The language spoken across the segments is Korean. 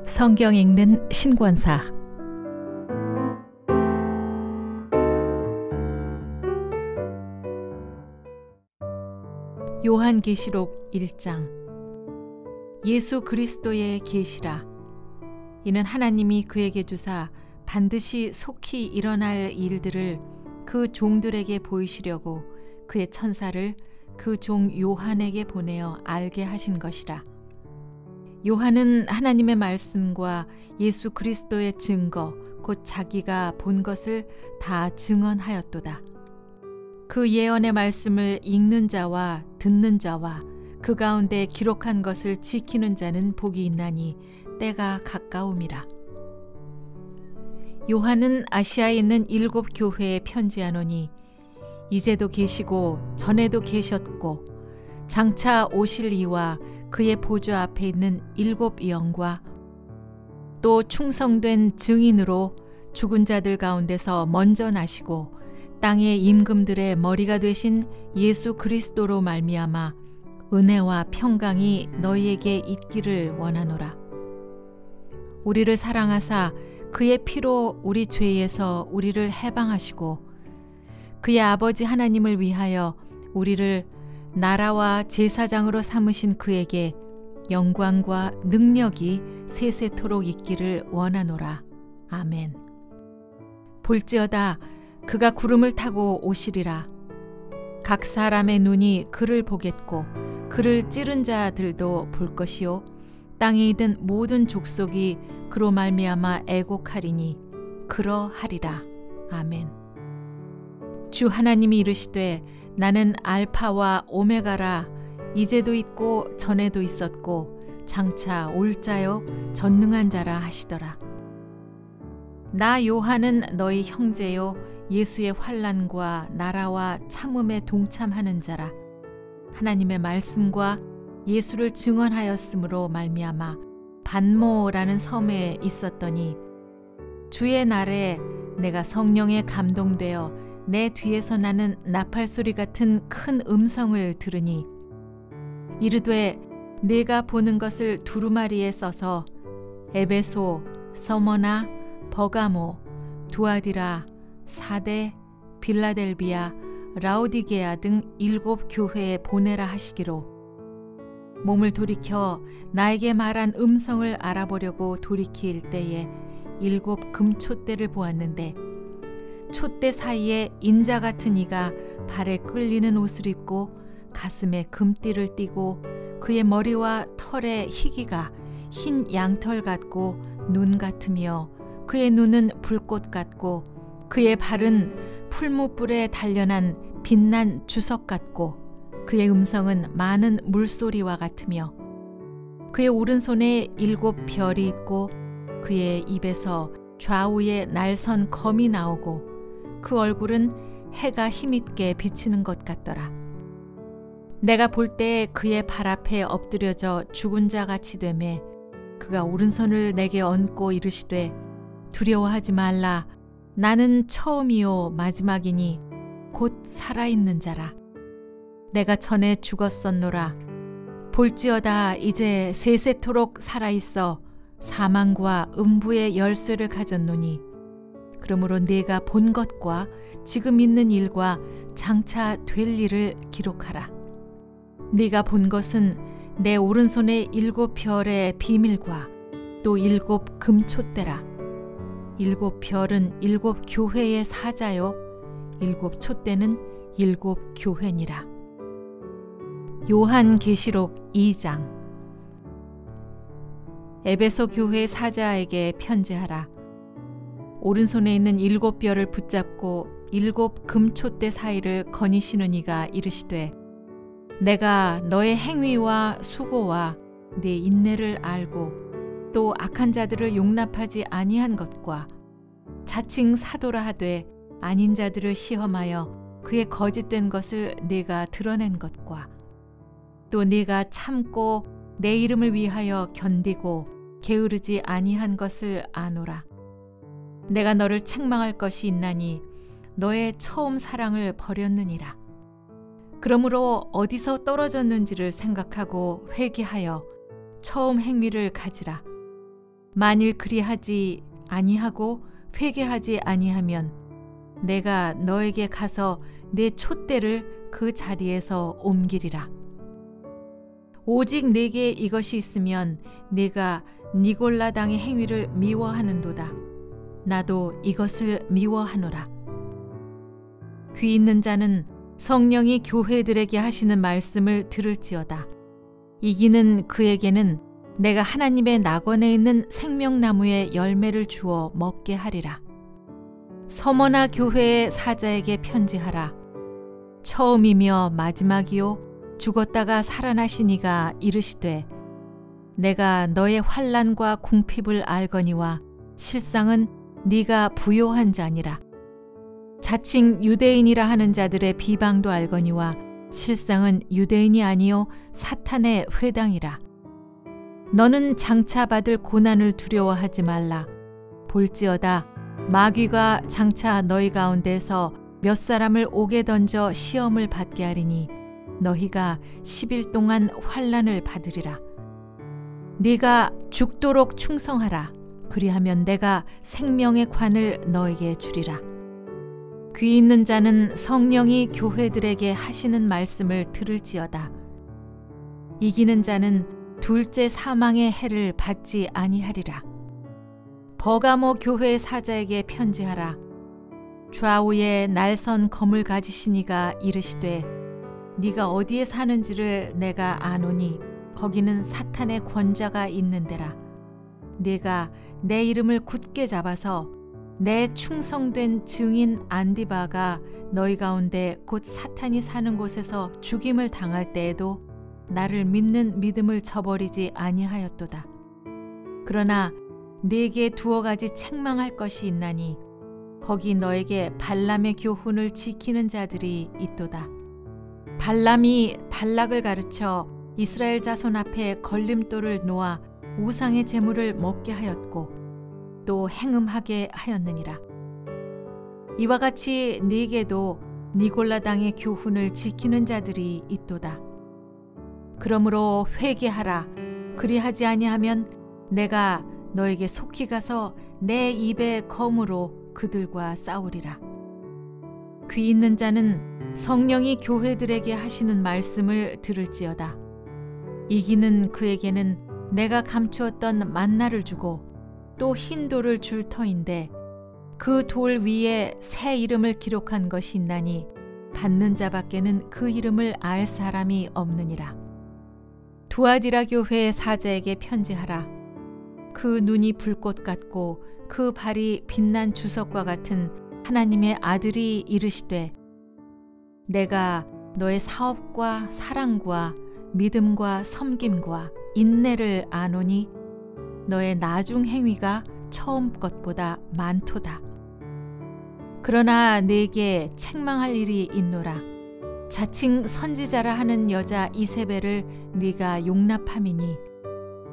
성경 읽는 신권사. 요한계시록 1장. 예수 그리스도의 계시라. 이는 하나님이 그에게 주사 반드시 속히 일어날 일들을 그 종들에게 보이시려고 그의 천사를 그 종 요한에게 보내어 알게 하신 것이라. 요한은 하나님의 말씀과 예수 그리스도의 증거 곧 자기가 본 것을 다 증언하였도다. 그 예언의 말씀을 읽는 자와 듣는 자와 그 가운데 기록한 것을 지키는 자는 복이 있나니 때가 가까움이라. 요한은 아시아에 있는 7 교회에 편지하노니 이제도 계시고 전에도 계셨고 장차 오실 이와 그의 보좌 앞에 있는 7 영과 또 충성된 증인으로 죽은 자들 가운데서 먼저 나시고 땅의 임금들의 머리가 되신 예수 그리스도로 말미암아 은혜와 평강이 너희에게 있기를 원하노라. 우리를 사랑하사 그의 피로 우리 죄에서 우리를 해방하시고 그의 아버지 하나님을 위하여 우리를 나라와 제사장으로 삼으신 그에게 영광과 능력이 세세토록 있기를 원하노라. 아멘. 볼지어다 그가 구름을 타고 오시리라. 각 사람의 눈이 그를 보겠고 그를 찌른 자들도 볼 것이요 땅에 있는 모든 족속이 그로 말미암아 애곡하리니 그러하리라. 아멘. 주 하나님이 이르시되 나는 알파와 오메가라. 이제도 있고 전에도 있었고 장차 올 자요 전능한 자라 하시더라. 나 요한은 너희 형제요 예수의 환난과 나라와 참음에 동참하는 자라. 하나님의 말씀과 예수를 증언하였으므로 말미암아 반모라는 섬에 있었더니 주의 날에 내가 성령에 감동되어 내 뒤에서 나는 나팔소리 같은 큰 음성을 들으니 이르되 내가 보는 것을 두루마리에 써서 에베소, 서머나, 버가모, 두아디라, 사데, 빌라델비아, 라오디게아 등 7 교회에 보내라 하시기로 몸을 돌이켜 나에게 말한 음성을 알아보려고 돌이킬 때에 7 금촛대를 보았는데 촛대 사이에 인자 같은 이가 발에 끌리는 옷을 입고 가슴에 금띠를 띠고 그의 머리와 털의 희기가 흰 양털 같고 눈 같으며 그의 눈은 불꽃 같고 그의 발은 풀무불에 단련한 빛난 주석 같고 그의 음성은 많은 물소리와 같으며 그의 오른손에 7 별이 있고 그의 입에서 좌우에 날선 검이 나오고 그 얼굴은 해가 힘있게 비치는 것 같더라. 내가 볼 때 그의 발 앞에 엎드려져 죽은 자 같이 되매 그가 오른손을 내게 얹고 이르시되 두려워하지 말라. 나는 처음이요 마지막이니 곧 살아있는 자라. 내가 전에 죽었었노라. 볼지어다 이제 세세토록 살아있어 사망과 음부의 열쇠를 가졌노니 그러므로 내가 본 것과 지금 있는 일과 장차 될 일을 기록하라. 네가 본 것은 내 오른손의 7 별의 비밀과 또 7 금촛대라. 7 별은 7 교회의 사자요 7 촛대는 7 교회니라. 요한계시록 2장. 에베소 교회 사자에게 편지하라. 오른손에 있는 7 별을 붙잡고 7 금촛대 사이를 거니시는 이가 이르시되 내가 너의 행위와 수고와 네 인내를 알고 또 악한 자들을 용납하지 아니한 것과 자칭 사도라 하되 아닌 자들을 시험하여 그의 거짓된 것을 네가 드러낸 것과 또 네가 참고 내 이름을 위하여 견디고 게으르지 아니한 것을 아노라. 내가 너를 책망할 것이 있나니 너의 처음 사랑을 버렸느니라. 그러므로 어디서 떨어졌는지를 생각하고 회개하여 처음 행위를 가지라. 만일 그리하지 아니하고 회개하지 아니하면 내가 너에게 가서 내 촛대를 그 자리에서 옮기리라. 오직 내게 이것이 있으면 네가 니골라당의 행위를 미워하는도다. 나도 이것을 미워하노라. 귀 있는 자는 성령이 교회들에게 하시는 말씀을 들을지어다. 이기는 그에게는 내가 하나님의 낙원에 있는 생명나무의 열매를 주어 먹게 하리라. 서머나 교회의 사자에게 편지하라. 처음이며 마지막이요 죽었다가 살아나신 이가 이르시되 내가 너의 환난과 궁핍을 알거니와 실상은 네가 부요한 자니라. 자칭 유대인이라 하는 자들의 비방도 알거니와 실상은 유대인이 아니요 사탄의 회당이라. 너는 장차 받을 고난을 두려워하지 말라. 볼지어다 마귀가 장차 너희 가운데서 몇 사람을 옥에 던져 시험을 받게 하리니 너희가 10일 동안 환난을 받으리라. 네가 죽도록 충성하라. 그리하면 내가 생명의 관을 너에게 주리라. 귀 있는 자는 성령이 교회들에게 하시는 말씀을 들을지어다. 이기는 자는 둘째 사망의 해를 받지 아니하리라. 버가모 교회 사자에게 편지하라. 좌우에 날선 검을 가지신 이가 이르시되 네가 어디에 사는지를 내가 아노니 거기는 사탄의 권자가 있는 데라. 네가 내 이름을 굳게 잡아서 내 충성된 증인 안디바가 너희 가운데 곧 사탄이 사는 곳에서 죽임을 당할 때에도 나를 믿는 믿음을 저버리지 아니하였도다. 그러나 네게 두어 가지 책망할 것이 있나니 거기 너에게 발람의 교훈을 지키는 자들이 있도다. 발람이 발락을 가르쳐 이스라엘 자손 앞에 걸림돌을 놓아 우상의 제물을 먹게 하였고 또 행음하게 하였느니라. 이와 같이 네게도 니골라당의 교훈을 지키는 자들이 있도다. 그러므로 회개하라. 그리하지 아니하면 내가 너에게 속히 가서 내 입의 검으로 그들과 싸우리라. 귀 있는 자는 성령이 교회들에게 하시는 말씀을 들을지어다. 이기는 그에게는 내가 감추었던 만나를 주고 또 흰 돌을 줄 터인데 그 돌 위에 새 이름을 기록한 것이 있나니 받는 자밖에는 그 이름을 알 사람이 없느니라. 두아디라 교회의 사자에게 편지하라. 그 눈이 불꽃 같고 그 발이 빛난 주석과 같은 하나님의 아들이 이르시되 내가 너의 사업과 사랑과 믿음과 섬김과 인내를 아노니 너의 나중 행위가 처음 것보다 많도다. 그러나 네게 책망할 일이 있노라. 자칭 선지자라 하는 여자 이세벨을 네가 용납함이니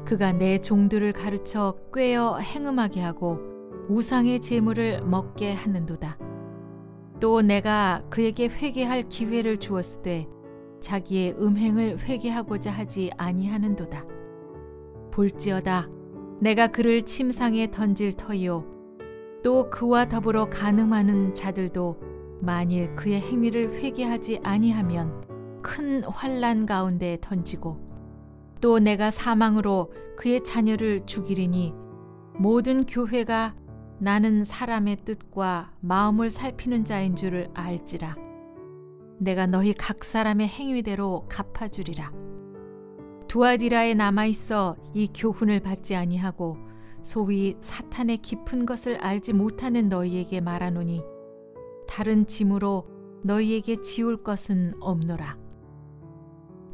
그가 내 종들을 가르쳐 꾀어 행음하게 하고 우상의 제물을 먹게 하는도다. 또 내가 그에게 회개할 기회를 주었으되 자기의 음행을 회개하고자 하지 아니하는도다. 볼지어다 내가 그를 침상에 던질 터이요 또 그와 더불어 간음하는 자들도 만일 그의 행위를 회개하지 아니하면 큰 환난 가운데 던지고 또 내가 사망으로 그의 자녀를 죽이리니 모든 교회가 나는 사람의 뜻과 마음을 살피는 자인 줄을 알지라. 내가 너희 각 사람의 행위대로 갚아주리라. 두아디라에 남아있어 이 교훈을 받지 아니하고 소위 사탄의 깊은 것을 알지 못하는 너희에게 말하노니 다른 짐으로 너희에게 지울 것은 없노라.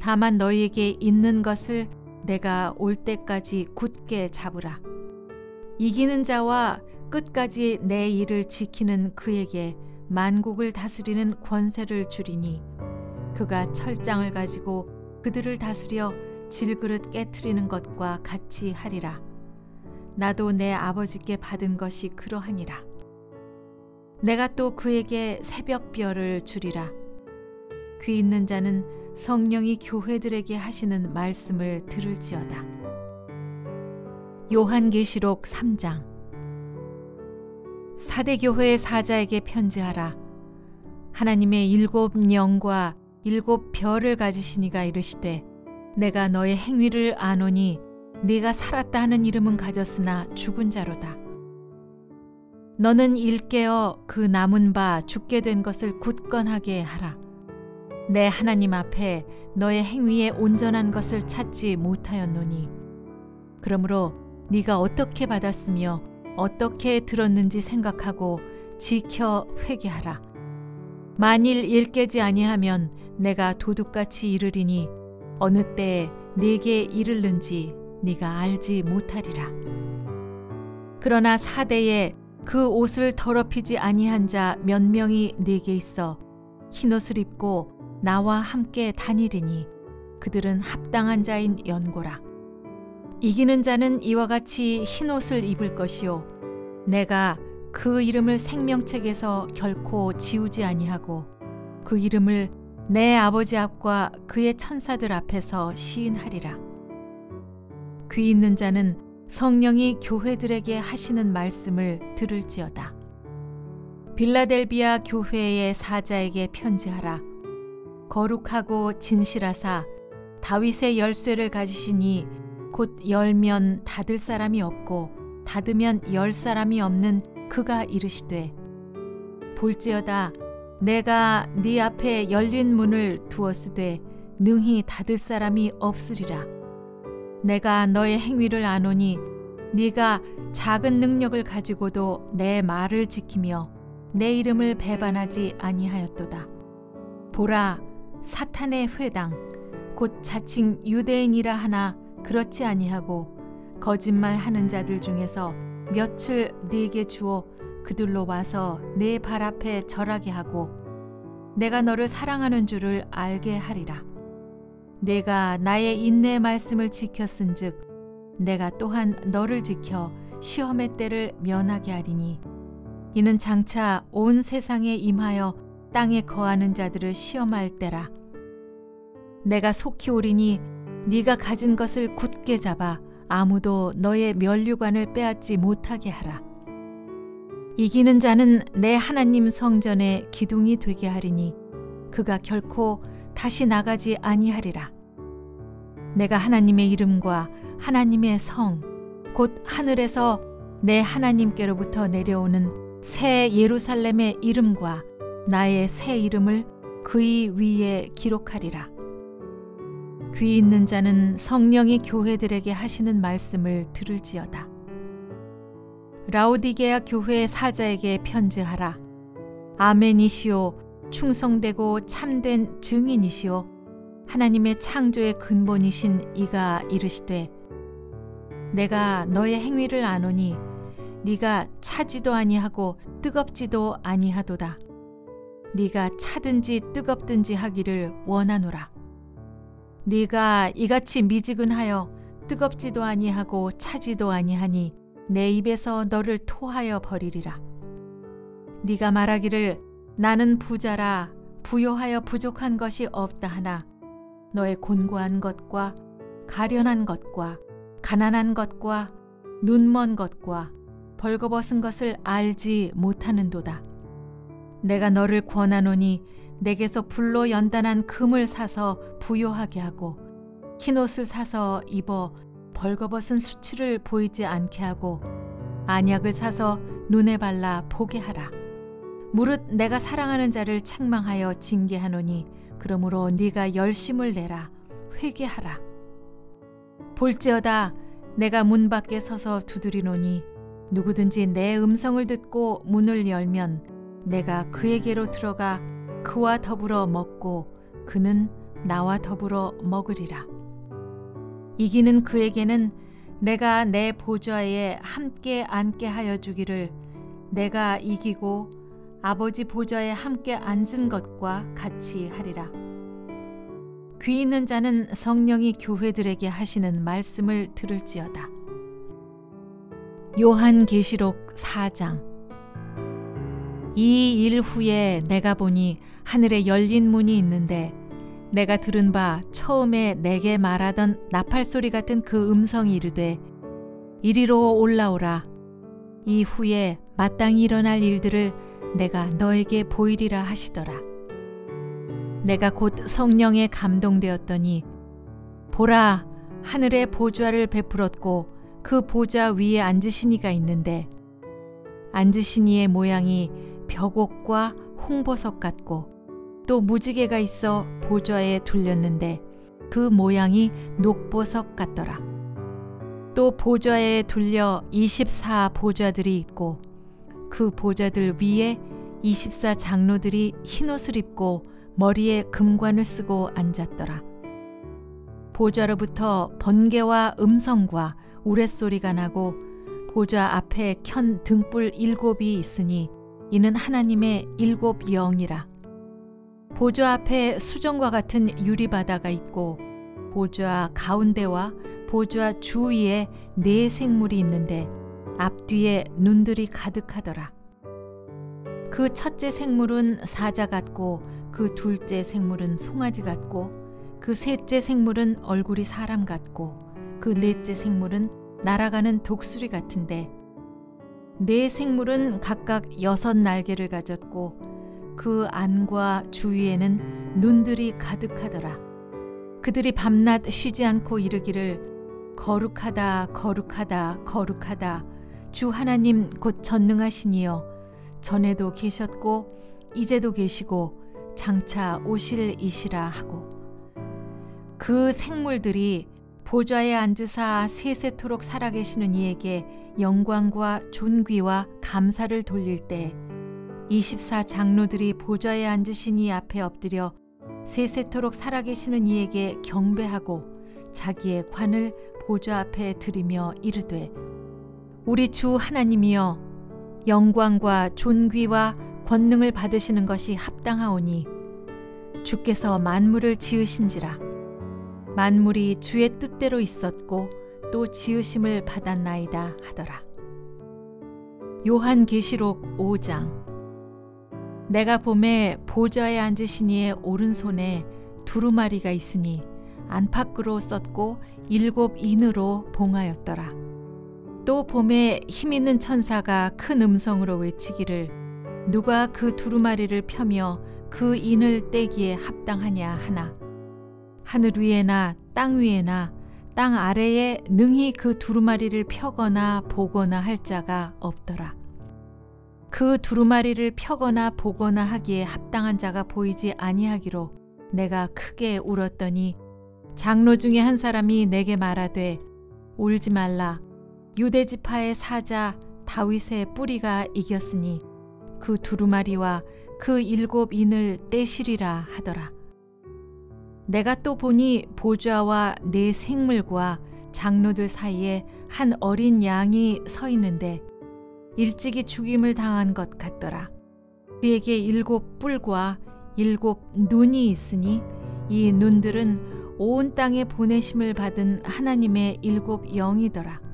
다만 너희에게 있는 것을 내가 올 때까지 굳게 잡으라. 이기는 자와 끝까지 내 일을 지키는 그에게 만국을 다스리는 권세를 주리니 그가 철장을 가지고 그들을 다스려 질그릇 깨트리는 것과 같이 하리라. 나도 내 아버지께 받은 것이 그러하니라. 내가 또 그에게 새벽별을 주리라. 귀 있는 자는 성령이 교회들에게 하시는 말씀을 들을지어다. 요한계시록 3장. 사대교회의 사자에게 편지하라. 하나님의 7 영과 7 별을 가지신 이가 이르시되 내가 너의 행위를 아노니 네가 살았다 하는 이름은 가졌으나 죽은 자로다. 너는 일깨어 그 남은 바 죽게 된 것을 굳건하게 하라. 내 하나님 앞에 너의 행위에 온전한 것을 찾지 못하였노니 그러므로 네가 어떻게 받았으며 어떻게 들었는지 생각하고 지켜 회개하라. 만일 일깨지 아니하면 내가 도둑같이 이르리니 어느 때에 네게 이르는지 네가 알지 못하리라. 그러나 사대에 그 옷을 더럽히지 아니한 자 몇 명이 네게 있어 흰옷을 입고 나와 함께 다니리니 그들은 합당한 자인 연고라. 이기는 자는 이와 같이 흰옷을 입을 것이요 내가 그 이름을 생명책에서 결코 지우지 아니하고 그 이름을 내 아버지 앞과 그의 천사들 앞에서 시인하리라. 귀 있는 자는 성령이 교회들에게 하시는 말씀을 들을지어다. 빌라델비아 교회의 사자에게 편지하라. 거룩하고 진실하사 다윗의 열쇠를 가지시니 곧 열면 닫을 사람이 없고 닫으면 열 사람이 없는 그가 이르시되 볼지어다 내가 네 앞에 열린 문을 두었으되 능히 닫을 사람이 없으리라. 내가 너의 행위를 아노니 네가 작은 능력을 가지고도 내 말을 지키며 내 이름을 배반하지 아니하였도다. 보라 사탄의 회당 곧 자칭 유대인이라 하나 그렇지 아니하고 거짓말하는 자들 중에서 몇을 네게 주어 그들로 와서 내 발 앞에 절하게 하고 내가 너를 사랑하는 줄을 알게 하리라. 내가 나의 인내의 말씀을 지켰은즉 내가 또한 너를 지켜 시험의 때를 면하게 하리니 이는 장차 온 세상에 임하여 땅에 거하는 자들을 시험할 때라. 내가 속히 오리니 네가 가진 것을 굳게 잡아 아무도 너의 면류관을 빼앗지 못하게 하라. 이기는 자는 내 하나님 성전에 기둥이 되게 하리니 그가 결코 다시 나가지 아니하리라. 내가 하나님의 이름과 하나님의 성 곧 하늘에서 내 하나님께로부터 내려오는 새 예루살렘의 이름과 나의 새 이름을 그의 위에 기록하리라. 귀 있는 자는 성령이 교회들에게 하시는 말씀을 들을지어다. 라오디게아 교회의 사자에게 편지하라. 아멘이시오 충성되고 참된 증인이시오 하나님의 창조의 근본이신 이가 이르시되 내가 너의 행위를 아노니 네가 차지도 아니하고 뜨겁지도 아니하도다. 네가 차든지 뜨겁든지 하기를 원하노라. 네가 이같이 미지근하여 뜨겁지도 아니하고 차지도 아니하니 내 입에서 너를 토하여 버리리라. 네가 말하기를 나는 부자라 부요하여 부족한 것이 없다 하나 너의 곤고한 것과 가련한 것과 가난한 것과 눈먼 것과 벌거벗은 것을 알지 못하는도다. 내가 너를 권하노니 내게서 불로 연단한 금을 사서 부요하게 하고 흰옷을 사서 입어 벌거벗은 수치를 보이지 않게 하고 안약을 사서 눈에 발라 보게 하라. 무릇 내가 사랑하는 자를 책망하여 징계하노니 그러므로 네가 열심을 내라 회개하라. 볼지어다 내가 문 밖에 서서 두드리노니 누구든지 내 음성을 듣고 문을 열면 내가 그에게로 들어가 그와 더불어 먹고 그는 나와 더불어 먹으리라. 이기는 그에게는 내가 내 보좌에 함께 앉게 하여 주기를 내가 이기고 아버지 보좌에 함께 앉은 것과 같이 하리라. 귀 있는 자는 성령이 교회들에게 하시는 말씀을 들을지어다. 요한계시록 4장. 이 일 후에 내가 보니 하늘에 열린 문이 있는데 내가 들은 바 처음에 내게 말하던 나팔 소리 같은 그 음성이 이르되 이리로 올라오라. 이후에 마땅히 일어날 일들을 내가 너에게 보이리라 하시더라. 내가 곧 성령에 감동되었더니 보라, 하늘에 보좌를 베풀었고 그 보좌 위에 앉으신 이가 있는데 앉으신 이의 모양이 벽옥과 홍보석 같고 또 무지개가 있어 보좌에 둘렸는데 그 모양이 녹보석 같더라. 또 보좌에 둘려 24 보좌들이 있고 그 보좌들 위에 24 장로들이 흰옷을 입고 머리에 금관을 쓰고 앉았더라. 보좌로부터 번개와 음성과 우레소리가 나고 보좌 앞에 켠 등불 7이 있으니 이는 하나님의 7 영이라. 보좌 앞에 수정과 같은 유리바다가 있고 보좌 가운데와 보좌 주위에 4 생물이 있는데 앞뒤에 눈들이 가득하더라. 그 첫째 생물은 사자 같고 그 둘째 생물은 송아지 같고 그 셋째 생물은 얼굴이 사람 같고 그 넷째 생물은 날아가는 독수리 같은데 4 생물은 각각 6 날개를 가졌고 그 안과 주위에는 눈들이 가득하더라. 그들이 밤낮 쉬지 않고 이르기를 거룩하다 거룩하다 거룩하다 주 하나님 곧 전능하시니여 전에도 계셨고 이제도 계시고 장차 오실 이시라 하고 그 생물들이 보좌에 앉으사 세세토록 살아계시는 이에게 영광과 존귀와 감사를 돌릴 때 24 장로들이 보좌에 앉으신 이 앞에 엎드려 세세토록 살아계시는 이에게 경배하고 자기의 관을 보좌 앞에 들이며 이르되 우리 주 하나님이여 영광과 존귀와 권능을 받으시는 것이 합당하오니 주께서 만물을 지으신지라 만물이 주의 뜻대로 있었고 또 지으심을 받았나이다 하더라. 요한계시록 5장. 내가 보매 보좌에 앉으신 이의 오른손에 두루마리가 있으니 안팎으로 썼고 7 인으로 봉하였더라. 또 보매 힘있는 천사가 큰 음성으로 외치기를 누가 그 두루마리를 펴며 그 인을 떼기에 합당하냐 하나 하늘 위에나 땅 위에나 땅 아래에 능히 그 두루마리를 펴거나 보거나 할 자가 없더라. 그 두루마리를 펴거나 보거나 하기에 합당한 자가 보이지 아니하기로 내가 크게 울었더니 장로 중에 한 사람이 내게 말하되 울지 말라 유대 지파의 사자 다윗의 뿌리가 이겼으니 그 두루마리와 그 7 인을 떼시리라 하더라. 내가 또 보니 보좌와 4 생물과 장로들 사이에 한 어린 양이 서 있는데 일찍이 죽임을 당한 것 같더라. 그에게 7 뿔과 7 눈이 있으니 이 눈들은 온 땅에 보내심을 받은 하나님의 7 영이더라.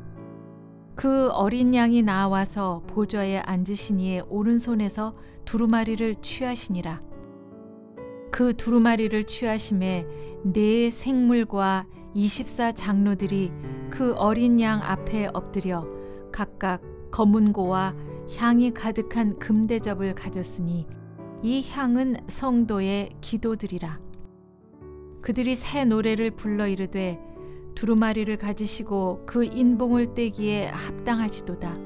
그 어린 양이 나와서 보좌에 앉으신 이의 오른손에서 두루마리를 취하시니라. 그 두루마리를 취하심에 4 생물과 24 장로들이 그 어린 양 앞에 엎드려 각각 검은고와 향이 가득한 금대접을 가졌으니 이 향은 성도의 기도들이라. 그들이 새 노래를 불러 이르되 두루마리를 가지시고 그 인봉을 떼기에 합당하시도다.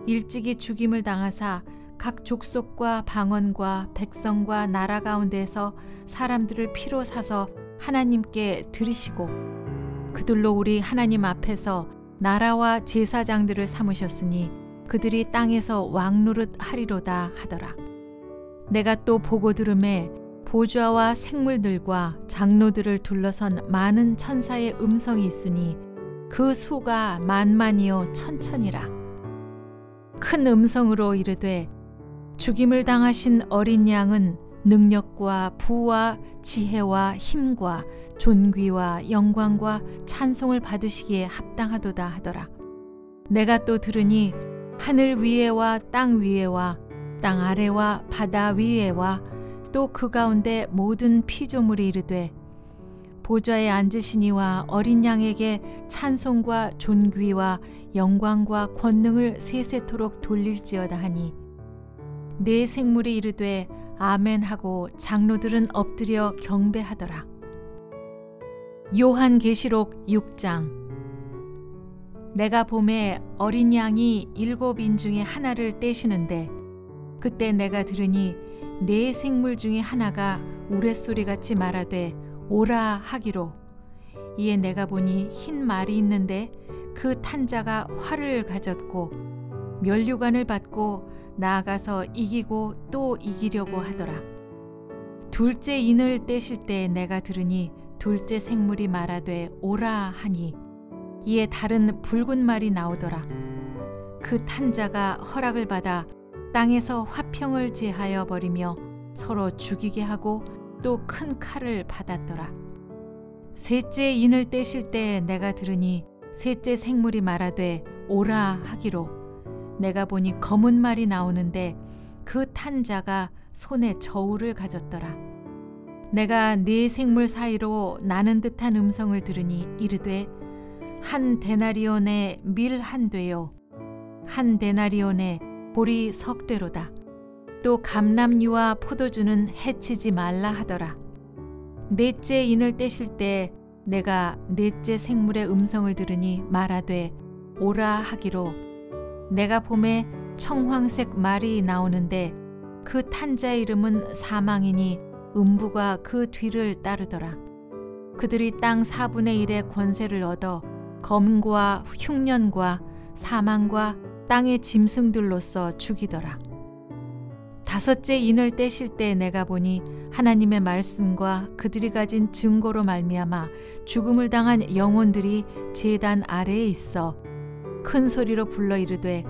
일찍이 죽임을 당하사 각 족속과 방언과 백성과 나라 가운데서 사람들을 피로 사서 하나님께 드리시고 그들로 우리 하나님 앞에서 나라와 제사장들을 삼으셨으니 그들이 땅에서 왕노릇 하리로다 하더라. 내가 또 보고 들음에 보좌와 생물들과 장로들을 둘러선 많은 천사의 음성이 있으니 그 수가 만만이요 천천이라. 큰 음성으로 이르되 죽임을 당하신 어린 양은 능력과 부와 지혜와 힘과 존귀와 영광과 찬송을 받으시기에 합당하도다 하더라. 내가 또 들으니 하늘 위에와 땅 위에와 땅 아래와 바다 위에와 또 그 가운데 모든 피조물이 이르되 보좌에 앉으시니와 어린 양에게 찬송과 존귀와 영광과 권능을 세세토록 돌릴지어다 하니 네 생물이 이르되 아멘 하고 장로들은 엎드려 경배하더라. 요한계시록 6장. 내가 보매 어린 양이 7인 중에 하나를 떼시는데 그때 내가 들으니 네 생물 중에 하나가 우레소리같이 말하되 오라 하기로. 이에 내가 보니 흰 말이 있는데 그 탄자가 활을 가졌고 면류관을 받고 나아가서 이기고 또 이기려고 하더라. 둘째 인을 떼실 때 내가 들으니 둘째 생물이 말하되 오라 하니 이에 다른 붉은 말이 나오더라. 그 탄자가 허락을 받아 땅에서 화평을 제하여 버리며 서로 죽이게 하고 또 큰 칼을 받았더라. 셋째 인을 떼실 때 내가 들으니 셋째 생물이 말하되 오라 하기로. 내가 보니 검은 말이 나오는데 그 탄자가 손에 저울을 가졌더라. 내가 네 생물 사이로 나는 듯한 음성을 들으니 이르되 한 데나리온에 밀 한 되요 한 데나리온에 보리 석 되로다. 또 감람류와 포도주는 해치지 말라 하더라. 넷째 인을 떼실 때 내가 넷째 생물의 음성을 들으니 말하되 오라 하기로. 내가 보매 청황색 말이 나오는데 그 탄자의 이름은 사망이니 음부가 그 뒤를 따르더라. 그들이 땅 4분의 1의 권세를 얻어 검과 흉년과 사망과 땅의 짐승들로서 죽이더라. 다섯째 인을 떼실 때 내가 보니 하나님의 말씀과 그들이 가진 증거로 말미암아 죽음을 당한 영혼들이 제단 아래에 있어 큰 소리로 불러 이르되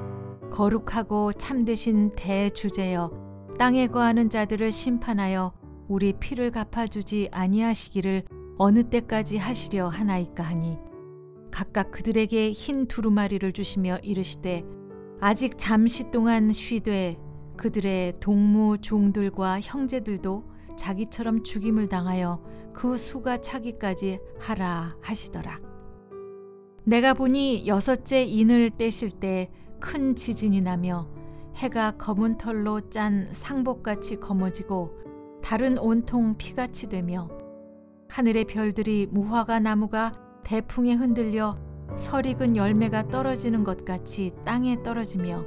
거룩하고 참되신 대주제여 땅에 거하는 자들을 심판하여 우리 피를 갚아주지 아니하시기를 어느 때까지 하시려 하나이까 하니 각각 그들에게 흰 두루마리를 주시며 이르시되 아직 잠시 동안 쉬되 그들의 동무 종들과 형제들도 자기처럼 죽임을 당하여 그 수가 차기까지 하라 하시더라. 내가 보니 여섯째 인을 떼실 때 큰 지진이 나며 해가 검은 털로 짠 상복같이 검어지고 달은 온통 피같이 되며 하늘의 별들이 무화과 나무가 대풍에 흔들려 설익은 열매가 떨어지는 것 같이 땅에 떨어지며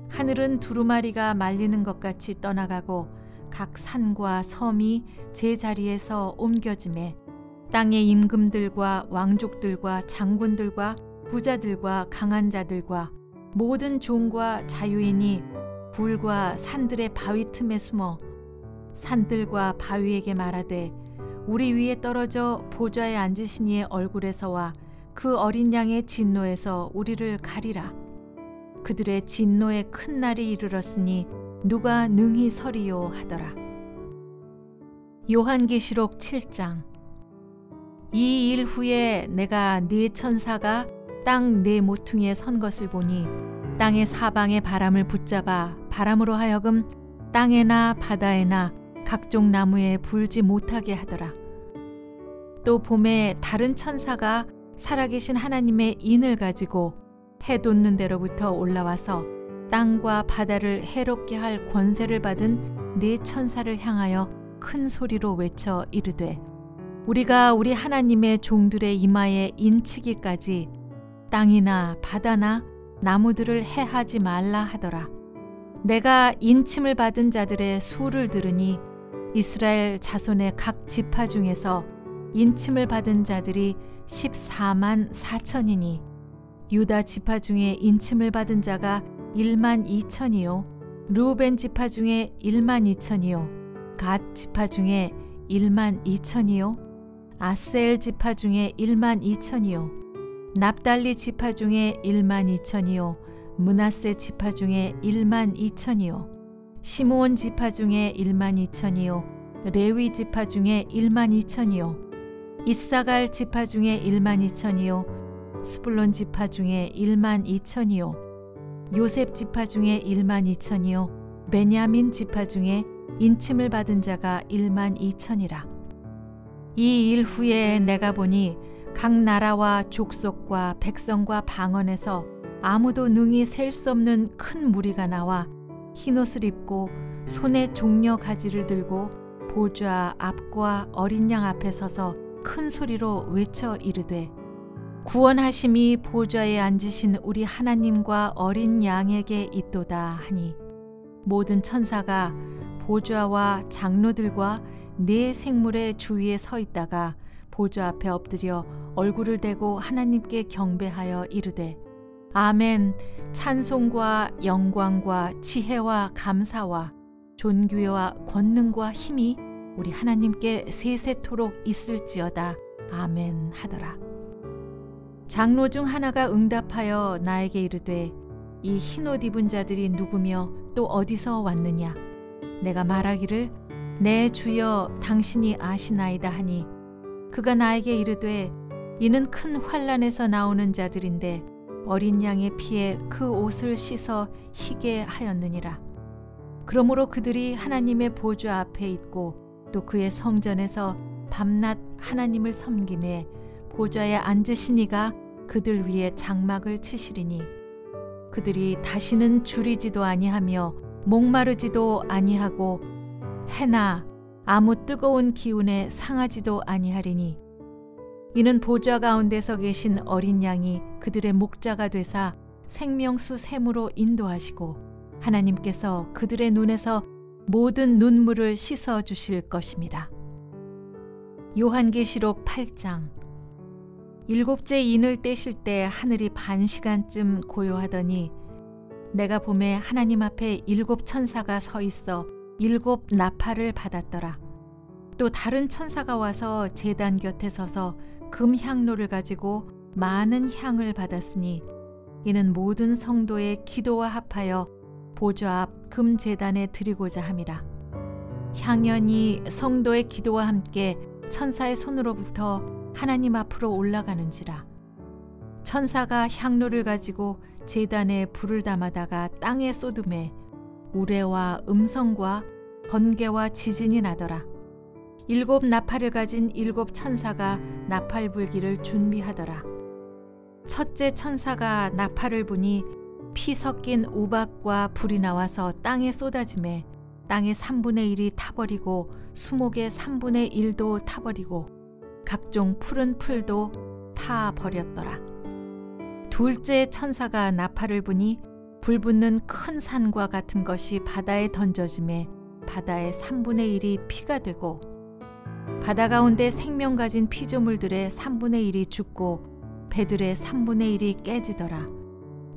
하늘은 두루마리가 말리는 것 같이 떠나가고 각 산과 섬이 제자리에서 옮겨지매 땅의 임금들과 왕족들과 장군들과 부자들과 강한 자들과 모든 종과 자유인이 불과 산들의 바위 틈에 숨어 산들과 바위에게 말하되 우리 위에 떨어져 보좌에 앉으신 이의 얼굴에서와 그 어린 양의 진노에서 우리를 가리라. 그들의 진노의 큰 날이 이르렀으니 누가 능히 서리요 하더라. 요한계시록 7장. 이 일 후에 내가 네 천사가 땅 네 모퉁이에 선 것을 보니 땅의 사방의 바람을 붙잡아 바람으로 하여금 땅에나 바다에나 각종 나무에 불지 못하게 하더라. 또 봄에 다른 천사가 살아계신 하나님의 인을 가지고 해 돋는 데로부터 올라와서 땅과 바다를 해롭게 할 권세를 받은 네 천사를 향하여 큰 소리로 외쳐 이르되 우리가 우리 하나님의 종들의 이마에 인치기까지 땅이나 바다나 나무들을 해하지 말라 하더라. 내가 인침을 받은 자들의 수를 들으니 이스라엘 자손의 각 지파 중에서 인침을 받은 자들이 14만 4천이니 유다 지파 중에 인침을 받은 자가 1만 2천이요 르우벤 지파 중에 1만 2천이요 갓 지파 중에 1만 2천이요 아셀 지파 중에 1만 2천이요 납달리 지파 중에 1만 2천이요 므낫세 지파 중에 1만 2천이요 시므온 지파 중에 1만 2천이요 레위 지파 중에 1만 2천이요 이사갈 지파 중에 1만 2천이요 스불론 지파 중에 1만 2천이요 요셉 지파 중에 1만 2천이요 베냐민 지파 중에 인침을 받은 자가 1만 2천이라. 이 일 후에 내가 보니 각 나라와 족속과 백성과 방언에서 아무도 능히 셀 수 없는 큰 무리가 나와 흰옷을 입고 손에 종려 가지를 들고 보좌 앞과 어린 양 앞에 서서 큰 소리로 외쳐 이르되 구원하심이 보좌에 앉으신 우리 하나님과 어린 양에게 있도다 하니 모든 천사가 보좌와 장로들과 네 생물의 주위에 서 있다가 보좌 앞에 엎드려 얼굴을 대고 하나님께 경배하여 이르되 아멘. 찬송과 영광과 지혜와 감사와 존귀와 권능과 힘이 우리 하나님께 세세토록 있을지어다. 아멘 하더라. 장로 중 하나가 응답하여 나에게 이르되 이 흰옷 입은 자들이 누구며 또 어디서 왔느냐? 내가 말하기를 내 주여 당신이 아시나이다 하니 그가 나에게 이르되 이는 큰 환난에서 나오는 자들인데 어린 양의 피에 그 옷을 씻어 희게 하였느니라. 그러므로 그들이 하나님의 보좌 앞에 있고 또 그의 성전에서 밤낮 하나님을 섬김에 보좌에 앉으신 이가 그들 위에 장막을 치시리니 그들이 다시는 줄이지도 아니하며 목마르지도 아니하고 해나 아무 뜨거운 기운에 상하지도 아니하리니 이는 보좌 가운데서 계신 어린 양이 그들의 목자가 되사 생명수 샘으로 인도하시고 하나님께서 그들의 눈에서 모든 눈물을 씻어 주실 것입니다. 요한계시록 8장. 일곱째 인을 떼실 때 하늘이 반 시간쯤 고요하더니 내가 보매 하나님 앞에 일곱 천사가 서 있어 일곱 나팔을 받았더라. 또 다른 천사가 와서 제단 곁에 서서 금향로를 가지고 많은 향을 받았으니 이는 모든 성도의 기도와 합하여 보좌 앞 금제단에 드리고자 함이라. 향연이 성도의 기도와 함께 천사의 손으로부터 하나님 앞으로 올라가는지라. 천사가 향로를 가지고 제단에 불을 담아다가 땅에 쏟음에 우레와 음성과 번개와 지진이 나더라. 일곱 나팔을 가진 일곱 천사가 나팔 불기를 준비하더라. 첫째 천사가 나팔을 부니 피 섞인 우박과 불이 나와서 땅에 쏟아지매 땅의 3분의 1이 타버리고 수목의 3분의 1도 타버리고 각종 푸른 풀도 타버렸더라. 둘째 천사가 나팔을 부니 불 붙는 큰 산과 같은 것이 바다에 던져지매 바다의 3분의 1이 피가 되고 바다 가운데 생명 가진 피조물들의 3분의 1이 죽고 배들의 3분의 1이 깨지더라.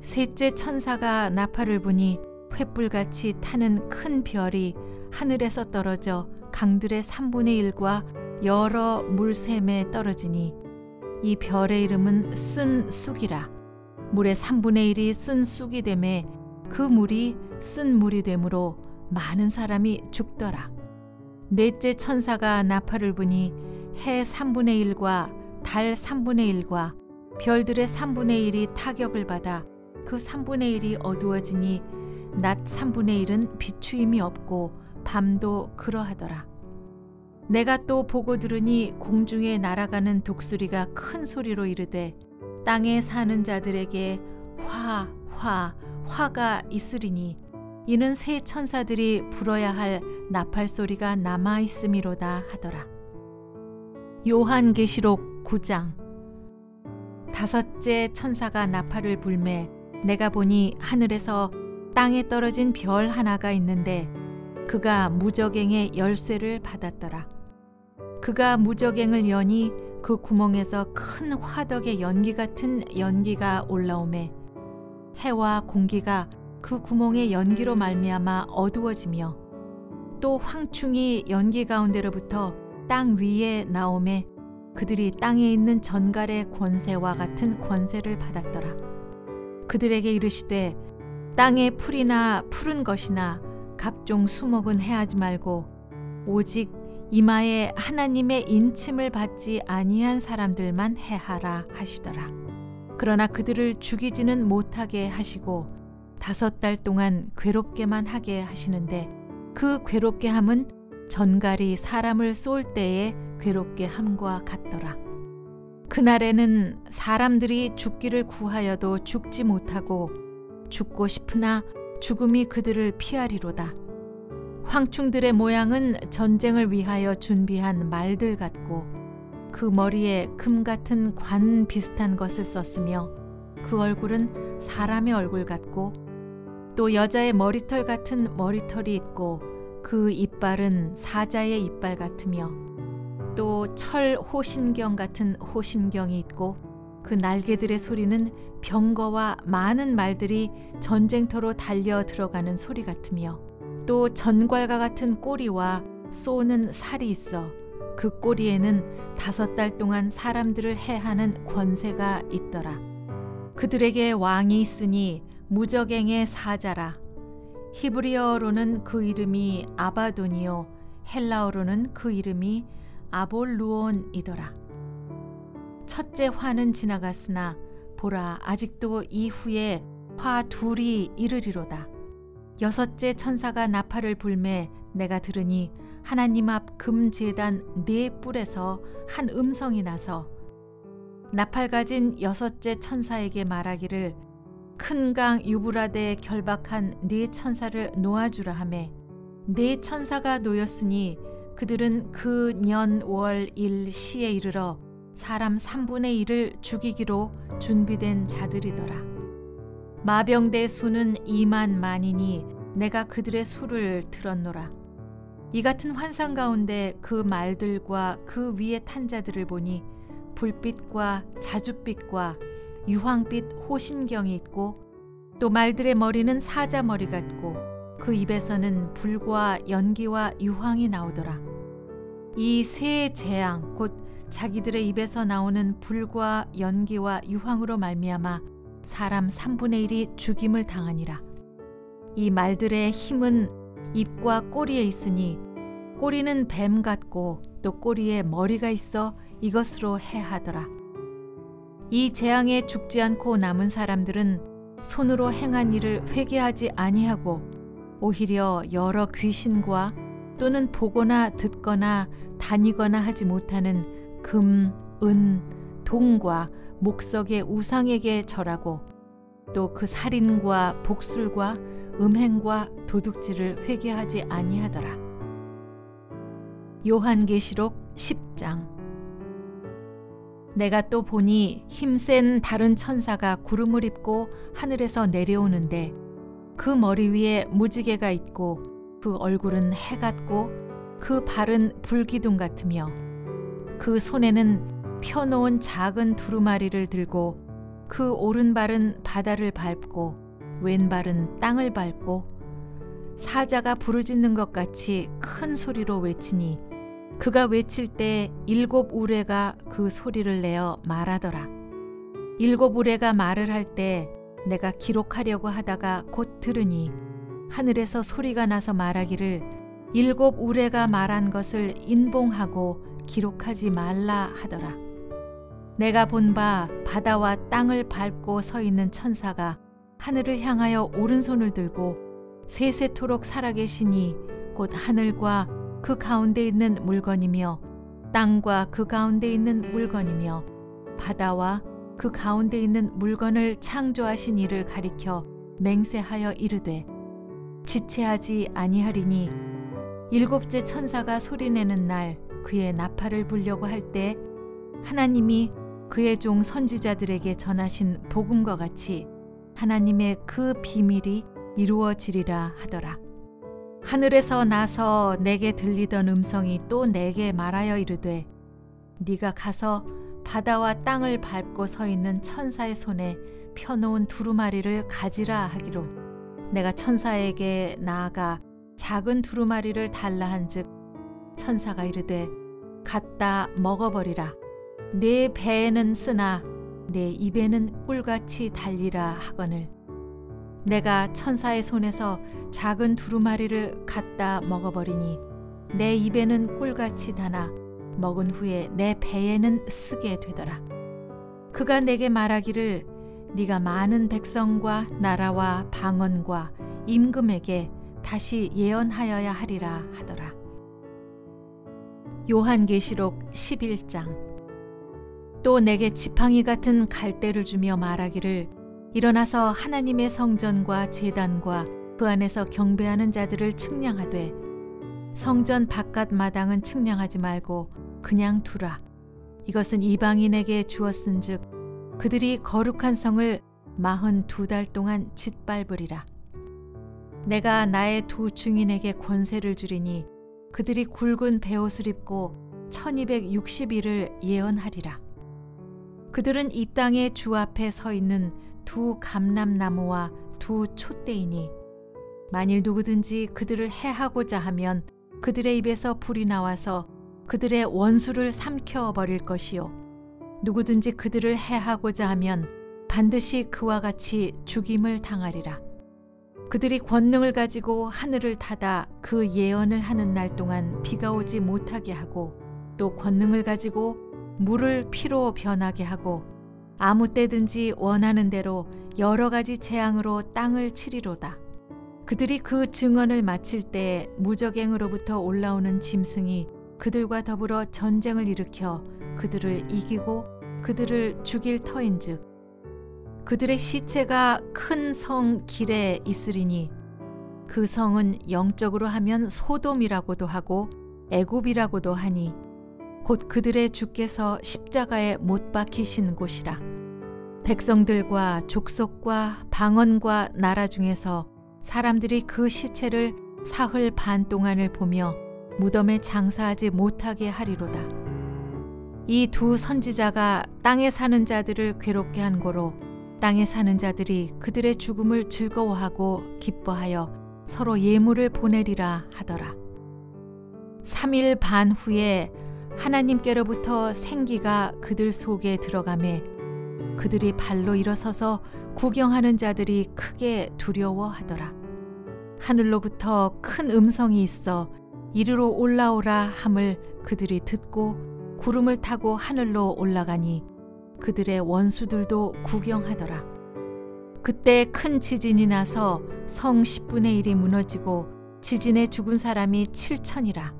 셋째 천사가 나팔을 부니 횃불같이 타는 큰 별이 하늘에서 떨어져 강들의 3분의 1과 여러 물샘에 떨어지니 이 별의 이름은 쓴 쑥이라. 물의 3분의 1이 쓴 쑥이 되매 그 물이 쓴 물이 되므로 많은 사람이 죽더라. 넷째 천사가 나팔을 부니 해 3분의 1과 달 3분의 1과 별들의 3분의 1이 타격을 받아 그 3분의 1이 어두워지니 낮 3분의 1은 비추임이 없고 밤도 그러하더라. 내가 또 보고 들으니 공중에 날아가는 독수리가 큰 소리로 이르되 땅에 사는 자들에게 화가 있으리니 이는 새 천사들이 불어야 할 나팔 소리가 남아 있음이로다 하더라. 요한계시록 9장. 다섯째 천사가 나팔을 불매 내가 보니 하늘에서 땅에 떨어진 별 하나가 있는데 그가 무저갱의 열쇠를 받았더라. 그가 무저갱을 여니 그 구멍에서 큰 화덕의 연기 같은 연기가 올라오매 해와 공기가 그 구멍의 연기로 말미암아 어두워지며 또 황충이 연기 가운데로부터 땅 위에 나오매 그들이 땅에 있는 전갈의 권세와 같은 권세를 받았더라. 그들에게 이르시되 땅의 풀이나 푸른 것이나 각종 수목은 해하지 말고 오직 이마에 하나님의 인침을 받지 아니한 사람들만 해하라 하시더라. 그러나 그들을 죽이지는 못하게 하시고 5달 동안 괴롭게만 하게 하시는데 그 괴롭게 함은 전갈이 사람을 쏠 때에 괴롭게 함과 같더라. 그날에는 사람들이 죽기를 구하여도 죽지 못하고 죽고 싶으나 죽음이 그들을 피하리로다. 황충들의 모양은 전쟁을 위하여 준비한 말들 같고 그 머리에 금 같은 관 비슷한 것을 썼으며 그 얼굴은 사람의 얼굴 같고 또 여자의 머리털 같은 머리털이 있고 그 이빨은 사자의 이빨 같으며 또 철 호심경 같은 호심경이 있고 그 날개들의 소리는 병거와 많은 말들이 전쟁터로 달려 들어가는 소리 같으며 또 전갈과 같은 꼬리와 쏘는 살이 있어 그 꼬리에는 5달 동안 사람들을 해하는 권세가 있더라. 그들에게 왕이 있으니 무저갱의 사자라. 히브리어로는 그 이름이 아바돈이요 헬라어로는 그 이름이 아볼루온이더라. 첫째 화는 지나갔으나 보라 아직도 이후에 화 둘이 이르리로다. 6째 천사가 나팔을 불매 내가 들으니 하나님 앞 금제단 4뿔에서 한 음성이 나서 나팔 가진 6째 천사에게 말하기를 큰 강 유브라데에 결박한 4천사를 놓아주라 하매 4천사가 놓였으니 그들은 그 년 월 일 시에 이르러 사람 3분의 1을 죽이기로 준비된 자들이더라. 마병대 수는 2만 만이니 내가 그들의 수를 들었노라. 이 같은 환상 가운데 그 말들과 그 위에 탄 자들을 보니 불빛과 자줏빛과 유황빛 호심경이 있고 또 말들의 머리는 사자 머리 같고 그 입에서는 불과 연기와 유황이 나오더라. 이 세 재앙 곧 자기들의 입에서 나오는 불과 연기와 유황으로 말미암아 사람 3분의 1이 죽임을 당하니라. 이 말들의 힘은 입과 꼬리에 있으니 꼬리는 뱀 같고 또 꼬리에 머리가 있어 이것으로 해하더라. 이 재앙에 죽지 않고 남은 사람들은 손으로 행한 일을 회개하지 아니하고 오히려 여러 귀신과 또는 보거나 듣거나 다니거나 하지 못하는 금, 은, 동과 목석의 우상에게 절하고 또 그 살인과 복술과 음행과 도둑질을 회개하지 아니하더라. 요한계시록 10장. 내가 또 보니 힘센 다른 천사가 구름을 입고 하늘에서 내려오는데 그 머리 위에 무지개가 있고 그 얼굴은 해 같고 그 발은 불기둥 같으며 그 손에는 펴놓은 작은 두루마리를 들고 그 오른발은 바다를 밟고 왼발은 땅을 밟고 사자가 부르짖는 것 같이 큰 소리로 외치니 그가 외칠 때 7 우레가 그 소리를 내어 말하더라. 7 우레가 말을 할 때 내가 기록하려고 하다가 곧 들으니 하늘에서 소리가 나서 말하기를 7 우레가 말한 것을 인봉하고 기록하지 말라 하더라. 내가 본 바 바다와 땅을 밟고 서 있는 천사가 하늘을 향하여 오른손을 들고 세세토록 살아계시니 곧 하늘과 그 가운데 있는 물건이며 땅과 그 가운데 있는 물건이며 바다와 그 가운데 있는 물건을 창조하신 이를 가리켜 맹세하여 이르되 지체하지 아니하리니 7째 천사가 소리내는 날 그의 나팔을 불려고 할 때 하나님이 그의 종 선지자들에게 전하신 복음과 같이 하나님의 그 비밀이 이루어지리라 하더라. 하늘에서 나서 내게 들리던 음성이 또 내게 말하여 이르되 네가 가서 바다와 땅을 밟고 서 있는 천사의 손에 펴놓은 두루마리를 가지라 하기로 내가 천사에게 나아가 작은 두루마리를 달라 한즉 천사가 이르되 갖다 먹어버리라. 네 배에는 쓰나 내 입에는 꿀같이 달리라 하거늘 내가 천사의 손에서 작은 두루마리를 갖다 먹어버리니 내 입에는 꿀같이 다나 먹은 후에 내 배에는 쓰게 되더라. 그가 내게 말하기를 네가 많은 백성과 나라와 방언과 임금에게 다시 예언하여야 하리라 하더라. 요한계시록 11장. 또 내게 지팡이 같은 갈대를 주며 말하기를 일어나서 하나님의 성전과 제단과 그 안에서 경배하는 자들을 측량하되 성전 바깥 마당은 측량하지 말고 그냥 두라. 이것은 이방인에게 주었은즉 그들이 거룩한 성을 42달 동안 짓밟으리라. 내가 나의 두 증인에게 권세를 주리니 그들이 굵은 베옷을 입고 1260일을 예언하리라. 그들은 이 땅의 주 앞에 서 있는 두 감람나무와 두 촛대이니 만일 누구든지 그들을 해하고자 하면 그들의 입에서 불이 나와서 그들의 원수를 삼켜버릴 것이요 누구든지 그들을 해하고자 하면 반드시 그와 같이 죽임을 당하리라. 그들이 권능을 가지고 하늘을 닫아 그 예언을 하는 날 동안 비가 오지 못하게 하고 또 권능을 가지고 물을 피로 변하게 하고 아무 때든지 원하는 대로 여러 가지 재앙으로 땅을 치리로다. 그들이 그 증언을 마칠 때에 무적행으로부터 올라오는 짐승이 그들과 더불어 전쟁을 일으켜 그들을 이기고 그들을 죽일 터인즉 그들의 시체가 큰 성 길에 있으리니 그 성은 영적으로 하면 소돔이라고도 하고 애굽이라고도 하니 곧 그들의 주께서 십자가에 못 박히신 곳이라. 백성들과 족속과 방언과 나라 중에서 사람들이 그 시체를 사흘 반 동안을 보며 무덤에 장사하지 못하게 하리로다. 이 두 선지자가 땅에 사는 자들을 괴롭게 한 고로 땅에 사는 자들이 그들의 죽음을 즐거워하고 기뻐하여 서로 예물을 보내리라 하더라. 3일 반 후에 하나님께로부터 생기가 그들 속에 들어가매 그들이 발로 일어서서 구경하는 자들이 크게 두려워하더라. 하늘로부터 큰 음성이 있어 이리로 올라오라 함을 그들이 듣고 구름을 타고 하늘로 올라가니 그들의 원수들도 구경하더라. 그때 큰 지진이 나서 성 10분의 1이 무너지고 지진에 죽은 사람이 7천이라.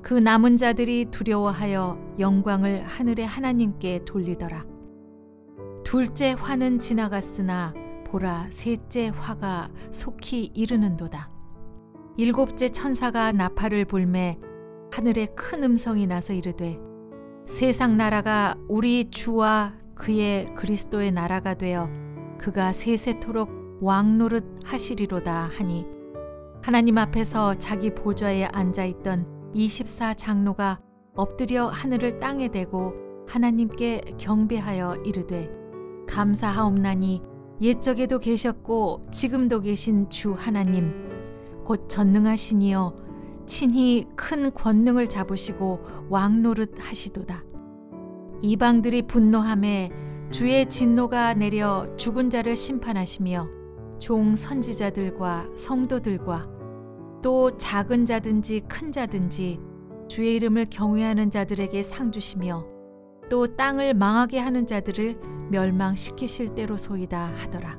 그 남은 자들이 두려워하여 영광을 하늘의 하나님께 돌리더라. 둘째 화는 지나갔으나 보라 셋째 화가 속히 이르는도다. 일곱째 천사가 나팔을 불매 하늘에 큰 음성이 나서 이르되 세상 나라가 우리 주와 그의 그리스도의 나라가 되어 그가 세세토록 왕노릇 하시리로다 하니 하나님 앞에서 자기 보좌에 앉아있던 24장로가 엎드려 하늘을 땅에 대고 하나님께 경배하여 이르되 감사하옵나니 옛적에도 계셨고 지금도 계신 주 하나님 곧 전능하시니여 친히 큰 권능을 잡으시고 왕노릇 하시도다. 이방들이 분노하매 주의 진노가 내려 죽은 자를 심판하시며 종 선지자들과 성도들과 또 작은 자든지 큰 자든지 주의 이름을 경외하는 자들에게 상 주시며 또 땅을 망하게 하는 자들을 멸망시키실 때로소이다 하더라.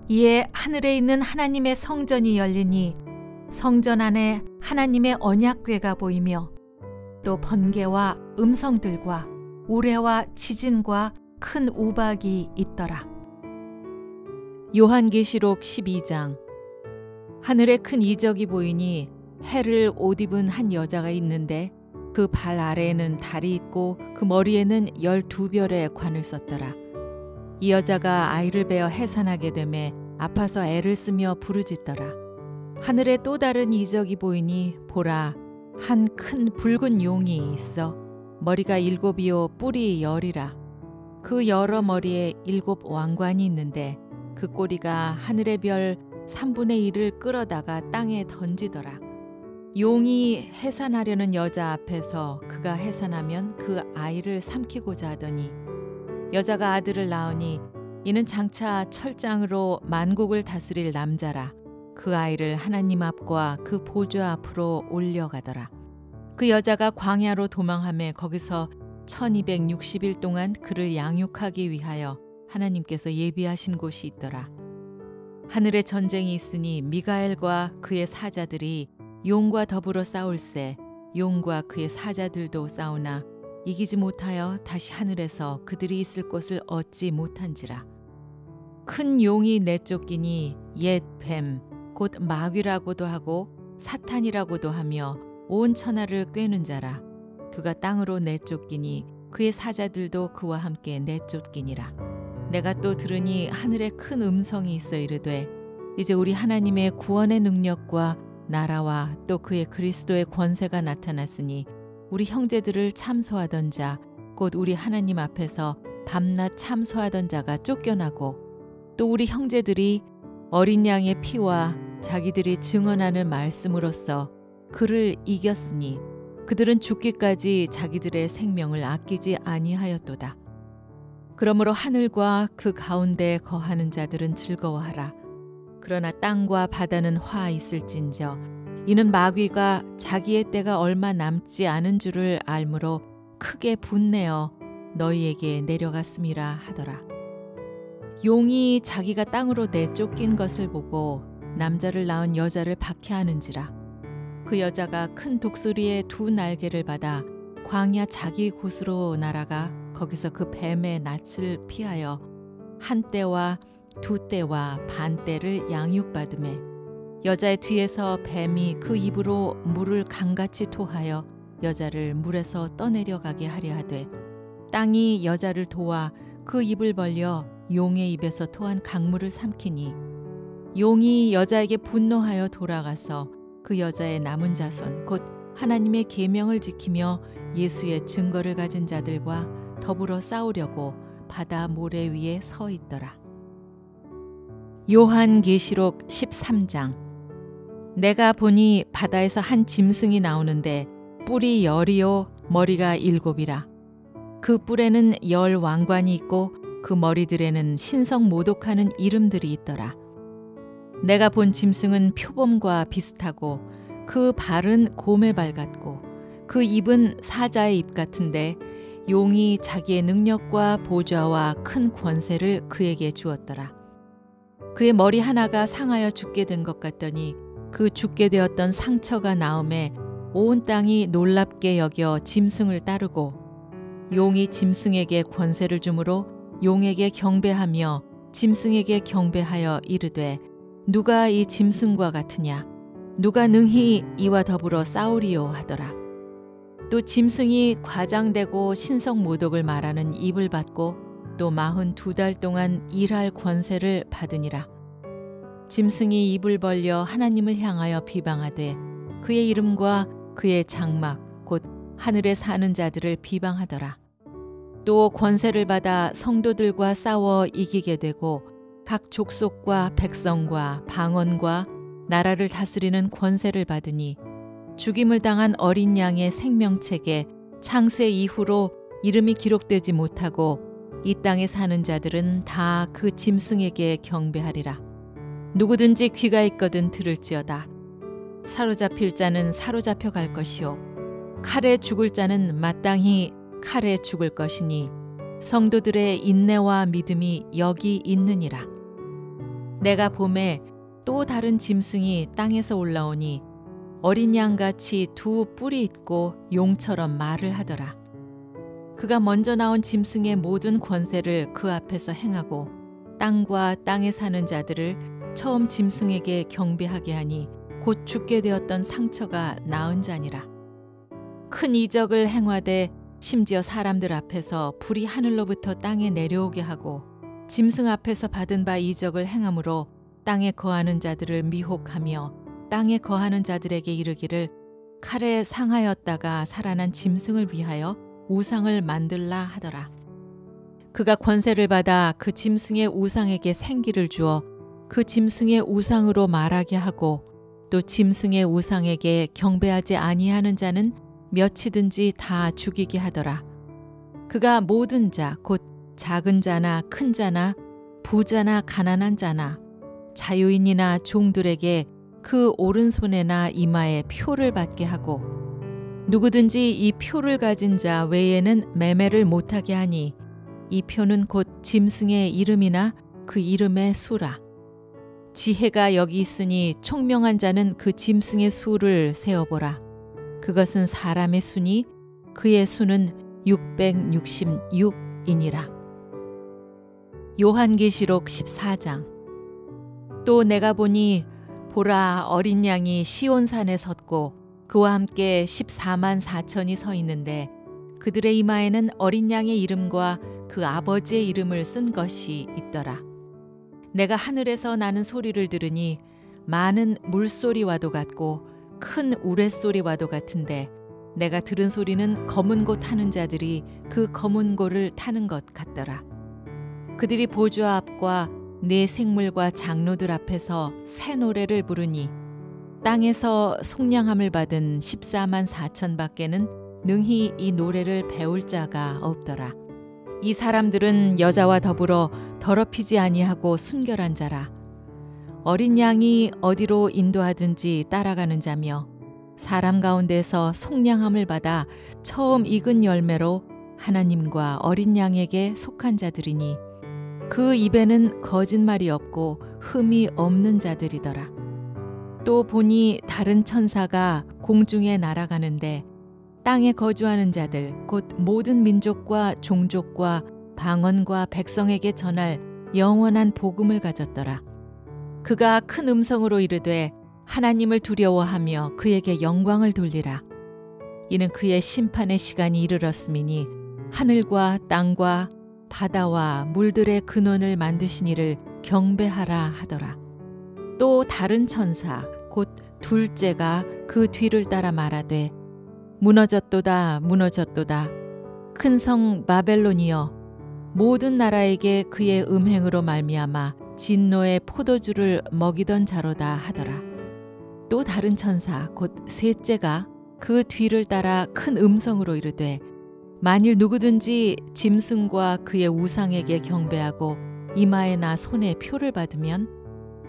이에 하늘에 있는 하나님의 성전이 열리니 성전 안에 하나님의 언약궤가 보이며 또 번개와 음성들과 우레와 지진과 큰 우박이 있더라. 요한계시록 12장. 하늘에 큰 이적이 보이니 해를 옷 입은 한 여자가 있는데 그 발 아래에는 달이 있고 그 머리에는 12별의 관을 썼더라. 이 여자가 아이를 베어 해산하게 되매 아파서 애를 쓰며 부르짖더라. 하늘에 또 다른 이적이 보이니 보라 한 큰 붉은 용이 있어 머리가 7이요 뿔이 10이라. 그 여러 머리에 7 왕관이 있는데 그 꼬리가 하늘의 별 3분의 1을 끌어다가 땅에 던지더라. 용이 해산하려는 여자 앞에서 그가 해산하면 그 아이를 삼키고자 하더니 여자가 아들을 낳으니 이는 장차 철장으로 만국을 다스릴 남자라. 그 아이를 하나님 앞과 그 보좌 앞으로 올려가더라. 그 여자가 광야로 도망하며 거기서 1260일 동안 그를 양육하기 위하여 하나님께서 예비하신 곳이 있더라. 하늘에 전쟁이 있으니 미가엘과 그의 사자들이 용과 더불어 싸울새 용과 그의 사자들도 싸우나 이기지 못하여 다시 하늘에서 그들이 있을 곳을 얻지 못한지라. 큰 용이 내쫓기니 옛 뱀 곧 마귀라고도 하고 사탄이라고도 하며 온 천하를 꿰는 자라. 그가 땅으로 내쫓기니 그의 사자들도 그와 함께 내쫓기니라. 내가 또 들으니 하늘에 큰 음성이 있어 이르되 이제 우리 하나님의 구원의 능력과 나라와 또 그의 그리스도의 권세가 나타났으니 우리 형제들을 참소하던 자 곧 우리 하나님 앞에서 밤낮 참소하던 자가 쫓겨나고 또 우리 형제들이 어린 양의 피와 자기들이 증언하는 말씀으로써 그를 이겼으니 그들은 죽기까지 자기들의 생명을 아끼지 아니하였도다. 그러므로 하늘과 그 가운데 거하는 자들은 즐거워하라. 그러나 땅과 바다는 화 있을진저 이는 마귀가 자기의 때가 얼마 남지 않은 줄을 알므로 크게 분내어 너희에게 내려갔음이라 하더라. 용이 자기가 땅으로 내쫓긴 것을 보고 남자를 낳은 여자를 박해하는지라. 그 여자가 큰 독수리의 두 날개를 받아 광야 자기 곳으로 날아가 거기서 그 뱀의 낯을 피하여 한 떼와 두 떼와 반 떼를 양육받으매 여자의 뒤에서 뱀이 그 입으로 물을 강같이 토하여 여자를 물에서 떠내려가게 하려 하되 땅이 여자를 도와 그 입을 벌려 용의 입에서 토한 강물을 삼키니 용이 여자에게 분노하여 돌아가서 그 여자의 남은 자손 곧 하나님의 계명을 지키며 예수의 증거를 가진 자들과 더불어 싸우려고 바다 모래 위에 서 있더라. 요한계시록 13장. 내가 보니 바다에서 한 짐승이 나오는데 뿔이 10이요 머리가 7이라. 그 뿔에는 10 왕관이 있고 그 머리들에는 신성 모독하는 이름들이 있더라. 내가 본 짐승은 표범과 비슷하고 그 발은 곰의 발 같고 그 입은 사자의 입 같은데 용이 자기의 능력과 보좌와 큰 권세를 그에게 주었더라. 그의 머리 하나가 상하여 죽게 된 것 같더니 그 죽게 되었던 상처가 나음에 온 땅이 놀랍게 여겨 짐승을 따르고 용이 짐승에게 권세를 주므로 용에게 경배하며 짐승에게 경배하여 이르되 누가 이 짐승과 같으냐 누가 능히 이와 더불어 싸우리요 하더라. 또 짐승이 과장되고 신성 모독을 말하는 입을 받고 또 42달 동안 일할 권세를 받으니라. 짐승이 입을 벌려 하나님을 향하여 비방하되 그의 이름과 그의 장막 곧 하늘에 사는 자들을 비방하더라. 또 권세를 받아 성도들과 싸워 이기게 되고 각 족속과 백성과 방언과 나라를 다스리는 권세를 받으니 죽임을 당한 어린 양의 생명책에 창세 이후로 이름이 기록되지 못하고 이 땅에 사는 자들은 다 그 짐승에게 경배하리라. 누구든지 귀가 있거든 들을지어다. 사로잡힐 자는 사로잡혀 갈 것이요 칼에 죽을 자는 마땅히 칼에 죽을 것이니 성도들의 인내와 믿음이 여기 있느니라. 내가 봄에 또 다른 짐승이 땅에서 올라오니 어린 양같이 두 뿔이 있고 용처럼 말을 하더라. 그가 먼저 나온 짐승의 모든 권세를 그 앞에서 행하고 땅과 땅에 사는 자들을 처음 짐승에게 경배하게 하니 곧 죽게 되었던 상처가 나은 자니라. 큰 이적을 행하되 심지어 사람들 앞에서 불이 하늘로부터 땅에 내려오게 하고 짐승 앞에서 받은 바 이적을 행함으로 땅에 거하는 자들을 미혹하며 땅에 거하는 자들에게 이르기를 칼에 상하였다가 살아난 짐승을 위하여 우상을 만들라 하더라. 그가 권세를 받아 그 짐승의 우상에게 생기를 주어 그 짐승의 우상으로 말하게 하고 또 짐승의 우상에게 경배하지 아니하는 자는 몇이든지 다 죽이게 하더라. 그가 모든 자 곧 작은 자나 큰 자나 부자나 가난한 자나 자유인이나 종들에게 그 오른손에나 이마에 표를 받게 하고 누구든지 이 표를 가진 자 외에는 매매를 못하게 하니 이 표는 곧 짐승의 이름이나 그 이름의 수라. 지혜가 여기 있으니 총명한 자는 그 짐승의 수를 세어보라. 그것은 사람의 수니 그의 수는 666이니라. 요한계시록 14장. 또 내가 보니 보라, 어린 양이 시온산에 섰고 그와 함께 14만 4천이 서 있는데 그들의 이마에는 어린 양의 이름과 그 아버지의 이름을 쓴 것이 있더라. 내가 하늘에서 나는 소리를 들으니 많은 물소리와도 같고 큰 우레소리와도 같은데 내가 들은 소리는 검은 고 타는 자들이 그 검은 고를 타는 것 같더라. 그들이 보좌 앞과 네 생물과 장로들 앞에서 새 노래를 부르니 땅에서 속량함을 받은 14만 4천 밖에는 능히 이 노래를 배울 자가 없더라. 이 사람들은 여자와 더불어 더럽히지 아니하고 순결한 자라. 어린 양이 어디로 인도하든지 따라가는 자며 사람 가운데서 속량함을 받아 처음 익은 열매로 하나님과 어린 양에게 속한 자들이니 그 입에는 거짓말이 없고 흠이 없는 자들이더라. 또 보니 다른 천사가 공중에 날아가는데 땅에 거주하는 자들 곧 모든 민족과 종족과 방언과 백성에게 전할 영원한 복음을 가졌더라. 그가 큰 음성으로 이르되 하나님을 두려워하며 그에게 영광을 돌리라. 이는 그의 심판의 시간이 이르렀음이니 하늘과 땅과 바다와 물들의 근원을 만드신 이를 경배하라 하더라. 또 다른 천사 곧 둘째가 그 뒤를 따라 말하되 무너졌도다 무너졌도다 큰 성 바벨론이여 모든 나라에게 그의 음행으로 말미암아 진노의 포도주를 먹이던 자로다 하더라. 또 다른 천사 곧 셋째가 그 뒤를 따라 큰 음성으로 이르되 만일 누구든지 짐승과 그의 우상에게 경배하고 이마에나 손에 표를 받으면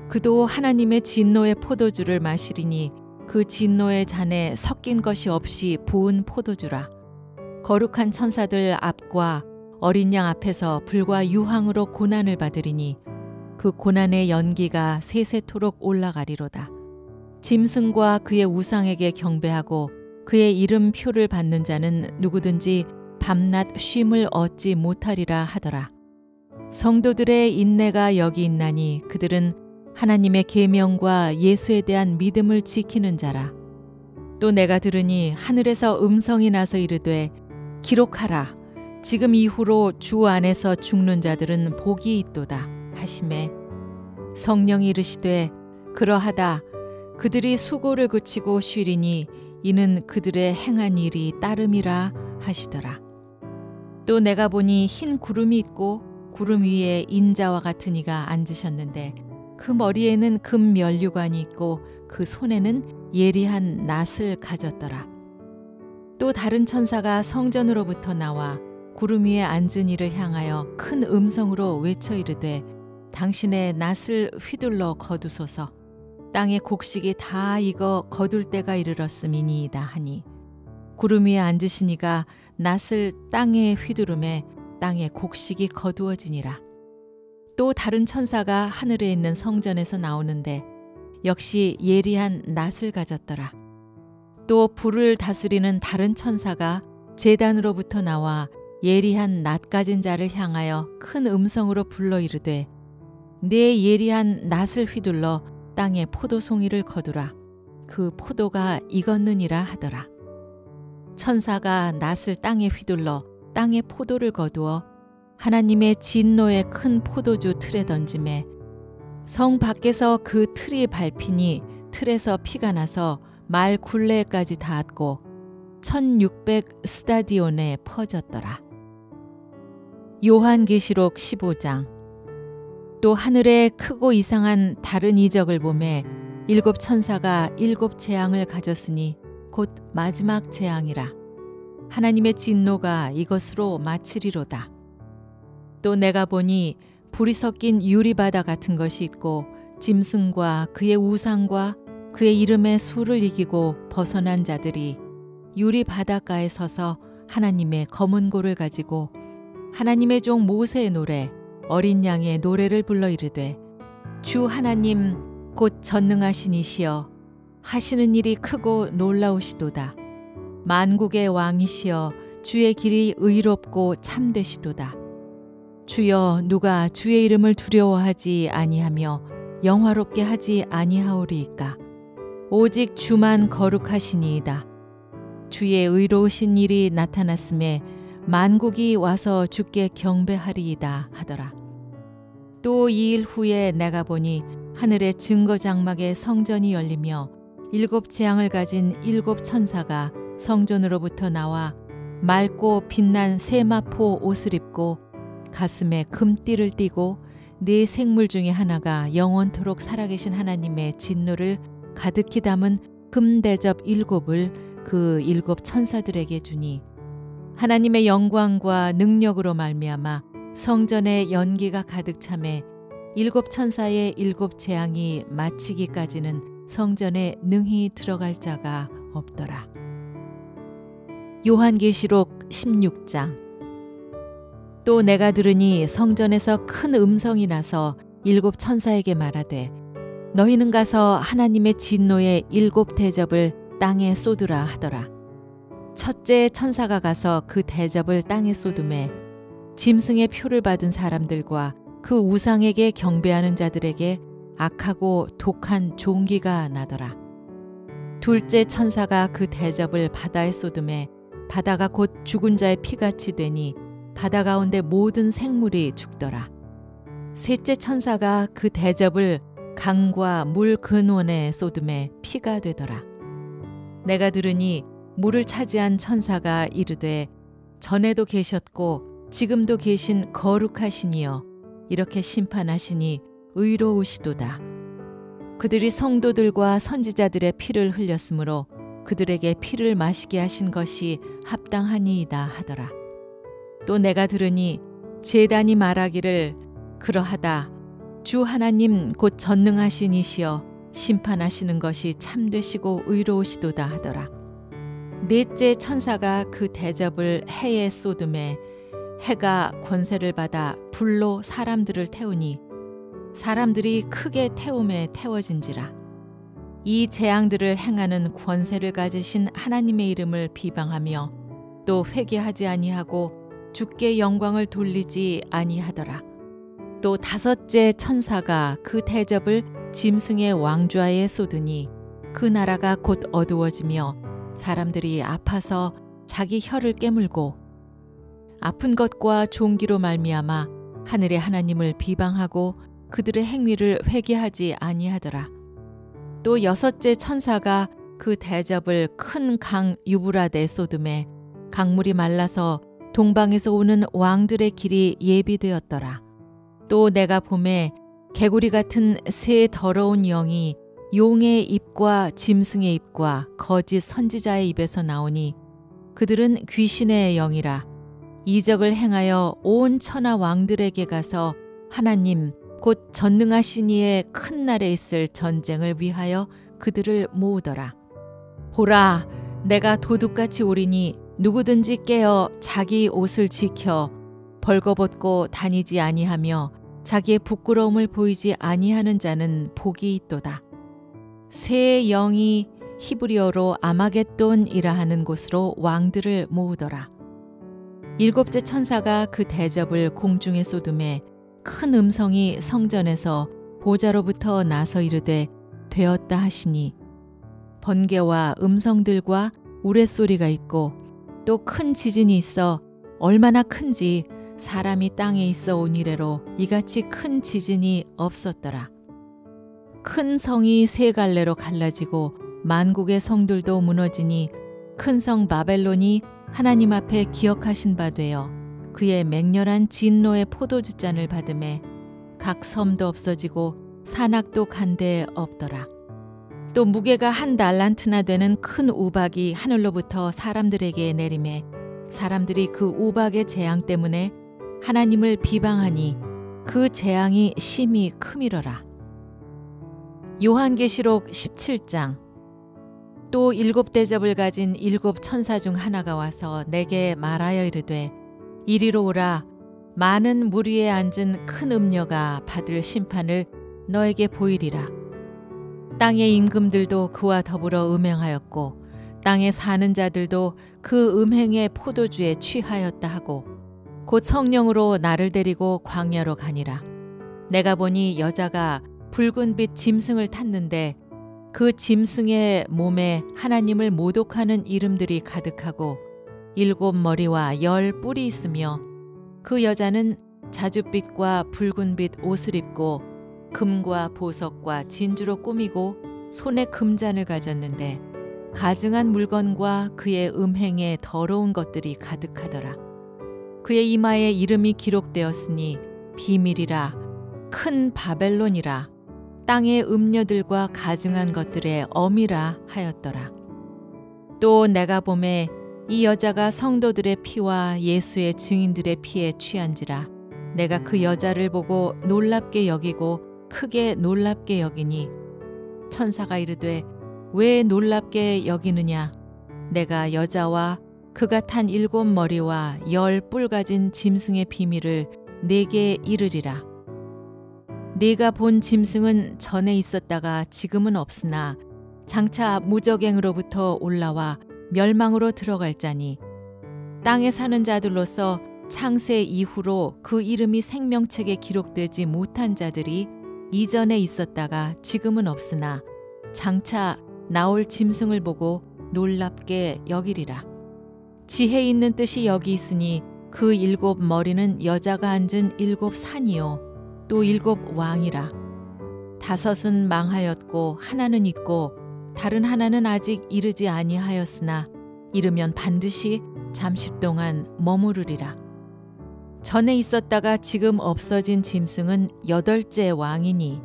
그도 하나님의 진노의 포도주를 마시리니 그 진노의 잔에 섞인 것이 없이 부은 포도주라. 거룩한 천사들 앞과 어린 양 앞에서 불과 유황으로 고난을 받으리니 그 고난의 연기가 세세토록 올라가리로다. 짐승과 그의 우상에게 경배하고 그의 이름 표를 받는 자는 누구든지 밤낮 쉼을 얻지 못하리라 하더라. 성도들의 인내가 여기 있나니 그들은 하나님의 계명과 예수에 대한 믿음을 지키는 자라. 또 내가 들으니 하늘에서 음성이 나서 이르되 기록하라. 지금 이후로 주 안에서 죽는 자들은 복이 있도다 하시매 성령이 이르시되 그러하다. 그들이 수고를 그치고 쉬리니 이는 그들의 행한 일이 따름이라 하시더라. 또 내가 보니 흰 구름이 있고 구름 위에 인자와 같은 이가 앉으셨는데 그 머리에는 금 면류관이 있고 그 손에는 예리한 낫을 가졌더라. 또 다른 천사가 성전으로부터 나와 구름 위에 앉은 이를 향하여 큰 음성으로 외쳐 이르되 당신의 낫을 휘둘러 거두소서. 땅의 곡식이 다 익어 거둘 때가 이르렀음이니이다 하니 구름 위에 앉으신 이가 낫을 땅에 휘두르매 땅의 곡식이 거두어지니라. 또 다른 천사가 하늘에 있는 성전에서 나오는데 역시 예리한 낫을 가졌더라. 또 불을 다스리는 다른 천사가 제단으로부터 나와 예리한 낫 가진 자를 향하여 큰 음성으로 불러 이르되 네 예리한 낫을 휘둘러 땅에 포도송이를 거두라. 그 포도가 익었느니라 하더라. 천사가 낫을 땅에 휘둘러 땅에 포도를 거두어 하나님의 진노의 큰 포도주 틀에 던지매 성 밖에서 그 틀이 밟히니 틀에서 피가 나서 말 굴레까지 닿았고 1600 스타디온에 퍼졌더라. 요한계시록 15장. 또 하늘에 크고 이상한 다른 이적을 보매 7 천사가 7 재앙을 가졌으니 곧 마지막 재앙이라. 하나님의 진노가 이것으로 마치리로다. 또 내가 보니 불이 섞인 유리바다 같은 것이 있고 짐승과 그의 우상과 그의 이름의 수를 이기고 벗어난 자들이 유리 바닷가에 서서 하나님의 검은 고를 가지고 하나님의 종 모세의 노래 어린 양의 노래를 불러 이르되 주 하나님 곧 전능하신 이시여 하시는 일이 크고 놀라우시도다. 만국의 왕이시여 주의 길이 의롭고 참되시도다. 주여 누가 주의 이름을 두려워하지 아니하며 영화롭게 하지 아니하오리이까. 오직 주만 거룩하시니이다. 주의 의로우신 일이 나타났음에 만국이 와서 주께 경배하리이다 하더라. 또 2일 후에 내가 보니 하늘의 증거 장막의 성전이 열리며 7 재앙을 가진 7 천사가 성전으로부터 나와 맑고 빛난 세마포 옷을 입고 가슴에 금띠를 띠고 4 생물 중에 하나가 영원토록 살아계신 하나님의 진노를 가득히 담은 금대접 7을 그 7 천사들에게 주니 하나님의 영광과 능력으로 말미암아 성전에 연기가 가득 차매 7 천사의 7 재앙이 마치기까지는 성전에 능히 들어갈 자가 없더라. 요한계시록 16장. 또 내가 들으니 성전에서 큰 음성이 나서 7 천사에게 말하되 너희는 가서 하나님의 진노의 7 대접을 땅에 쏟으라 하더라. 첫째 천사가 가서 그 대접을 땅에 쏟음에 짐승의 표를 받은 사람들과 그 우상에게 경배하는 자들에게 악하고 독한 종기가 나더라. 둘째 천사가 그 대접을 바다에 쏟음에 바다가 곧 죽은 자의 피같이 되니 바다 가운데 모든 생물이 죽더라. 셋째 천사가 그 대접을 강과 물 근원에 쏟음에 피가 되더라. 내가 들으니 물을 차지한 천사가 이르되 전에도 계셨고 지금도 계신 거룩하시니여 이렇게 심판하시니 의로우시도다. 그들이 성도들과 선지자들의 피를 흘렸으므로 그들에게 피를 마시게 하신 것이 합당하니이다 하더라. 또 내가 들으니 제단이 말하기를 그러하다. 주 하나님 곧 전능하신 이시여 심판하시는 것이 참되시고 의로우시도다 하더라. 넷째 천사가 그 대접을 해에 쏟음에 해가 권세를 받아 불로 사람들을 태우니 사람들이 크게 태움에 태워진지라. 이 재앙들을 행하는 권세를 가지신 하나님의 이름을 비방하며 또 회개하지 아니하고 주께 영광을 돌리지 아니하더라. 또 다섯째 천사가 그 대접을 짐승의 왕좌에 쏟으니 그 나라가 곧 어두워지며 사람들이 아파서 자기 혀를 깨물고 아픈 것과 종기로 말미암아 하늘의 하나님을 비방하고 그들의 행위를 회개하지 아니하더라. 또 여섯째 천사가 그 대접을 큰 강 유브라데 쏟음에 강물이 말라서 동방에서 오는 왕들의 길이 예비되었더라. 또 내가 보매 개구리 같은 새 더러운 영이 용의 입과 짐승의 입과 거짓 선지자의 입에서 나오니 그들은 귀신의 영이라. 이적을 행하여 온 천하 왕들에게 가서 하나님 곧 전능하신 이의 큰 날에 있을 전쟁을 위하여 그들을 모으더라. 보라, 내가 도둑같이 오리니 누구든지 깨어 자기 옷을 지켜 벌거벗고 다니지 아니하며 자기의 부끄러움을 보이지 아니하는 자는 복이 있도다. 새 영이 히브리어로 아마겟돈이라 하는 곳으로 왕들을 모으더라. 일곱째 천사가 그 대접을 공중에 쏟음에 큰 음성이 성전에서 보좌로부터 나서 이르되 되었다 하시니 번개와 음성들과 우레소리가 있고 또 큰 지진이 있어 얼마나 큰지 사람이 땅에 있어 온 이래로 이같이 큰 지진이 없었더라. 큰 성이 세 갈래로 갈라지고 만국의 성들도 무너지니 큰 성 바벨론이 하나님 앞에 기억하신 바 되어 그의 맹렬한 진노의 포도주 잔을 받음에 각 섬도 없어지고 산악도 간데 없더라. 또 무게가 1 달란트나 되는 큰 우박이 하늘로부터 사람들에게 내림에 사람들이 그 우박의 재앙 때문에 하나님을 비방하니 그 재앙이 심히 크미러라. 요한계시록 17장. 또 7 대접을 가진 7 천사 중 하나가 와서 내게 말하여 이르되 이리로 오라. 많은 물 위에 앉은 큰 음녀가 받을 심판을 너에게 보이리라. 땅의 임금들도 그와 더불어 음행하였고 땅에 사는 자들도 그 음행의 포도주에 취하였다 하고 곧 성령으로 나를 데리고 광야로 가니라. 내가 보니 여자가 붉은빛 짐승을 탔는데 그 짐승의 몸에 하나님을 모독하는 이름들이 가득하고 7 머리와 10 뿔이 있으며 그 여자는 자줏빛과 붉은빛 옷을 입고 금과 보석과 진주로 꾸미고 손에 금잔을 가졌는데 가증한 물건과 그의 음행에 더러운 것들이 가득하더라. 그의 이마에 이름이 기록되었으니 비밀이라 큰 바벨론이라 땅의 음녀들과 가증한 것들의 어미라 하였더라. 또 내가 보매 이 여자가 성도들의 피와 예수의 증인들의 피에 취한지라. 내가 그 여자를 보고 놀랍게 여기고 크게 놀랍게 여기니 천사가 이르되 왜 놀랍게 여기느냐. 내가 여자와 그가 탄 7 머리와 10 뿔 가진 짐승의 비밀을 네게 이르리라. 네가 본 짐승은 전에 있었다가 지금은 없으나 장차 무저갱으로부터 올라와 멸망으로 들어갈 자니 땅에 사는 자들로서 창세 이후로 그 이름이 생명책에 기록되지 못한 자들이 이전에 있었다가 지금은 없으나 장차 나올 짐승을 보고 놀랍게 여기리라. 지혜 있는 뜻이 여기 있으니 그 7 머리는 여자가 앉은 7 산이요 또 7 왕이라. 5은 망하였고 하나는 있고 다른 하나는 아직 이르지 아니하였으나 이르면 반드시 잠시 동안 머무르리라. 전에 있었다가 지금 없어진 짐승은 8째 왕이니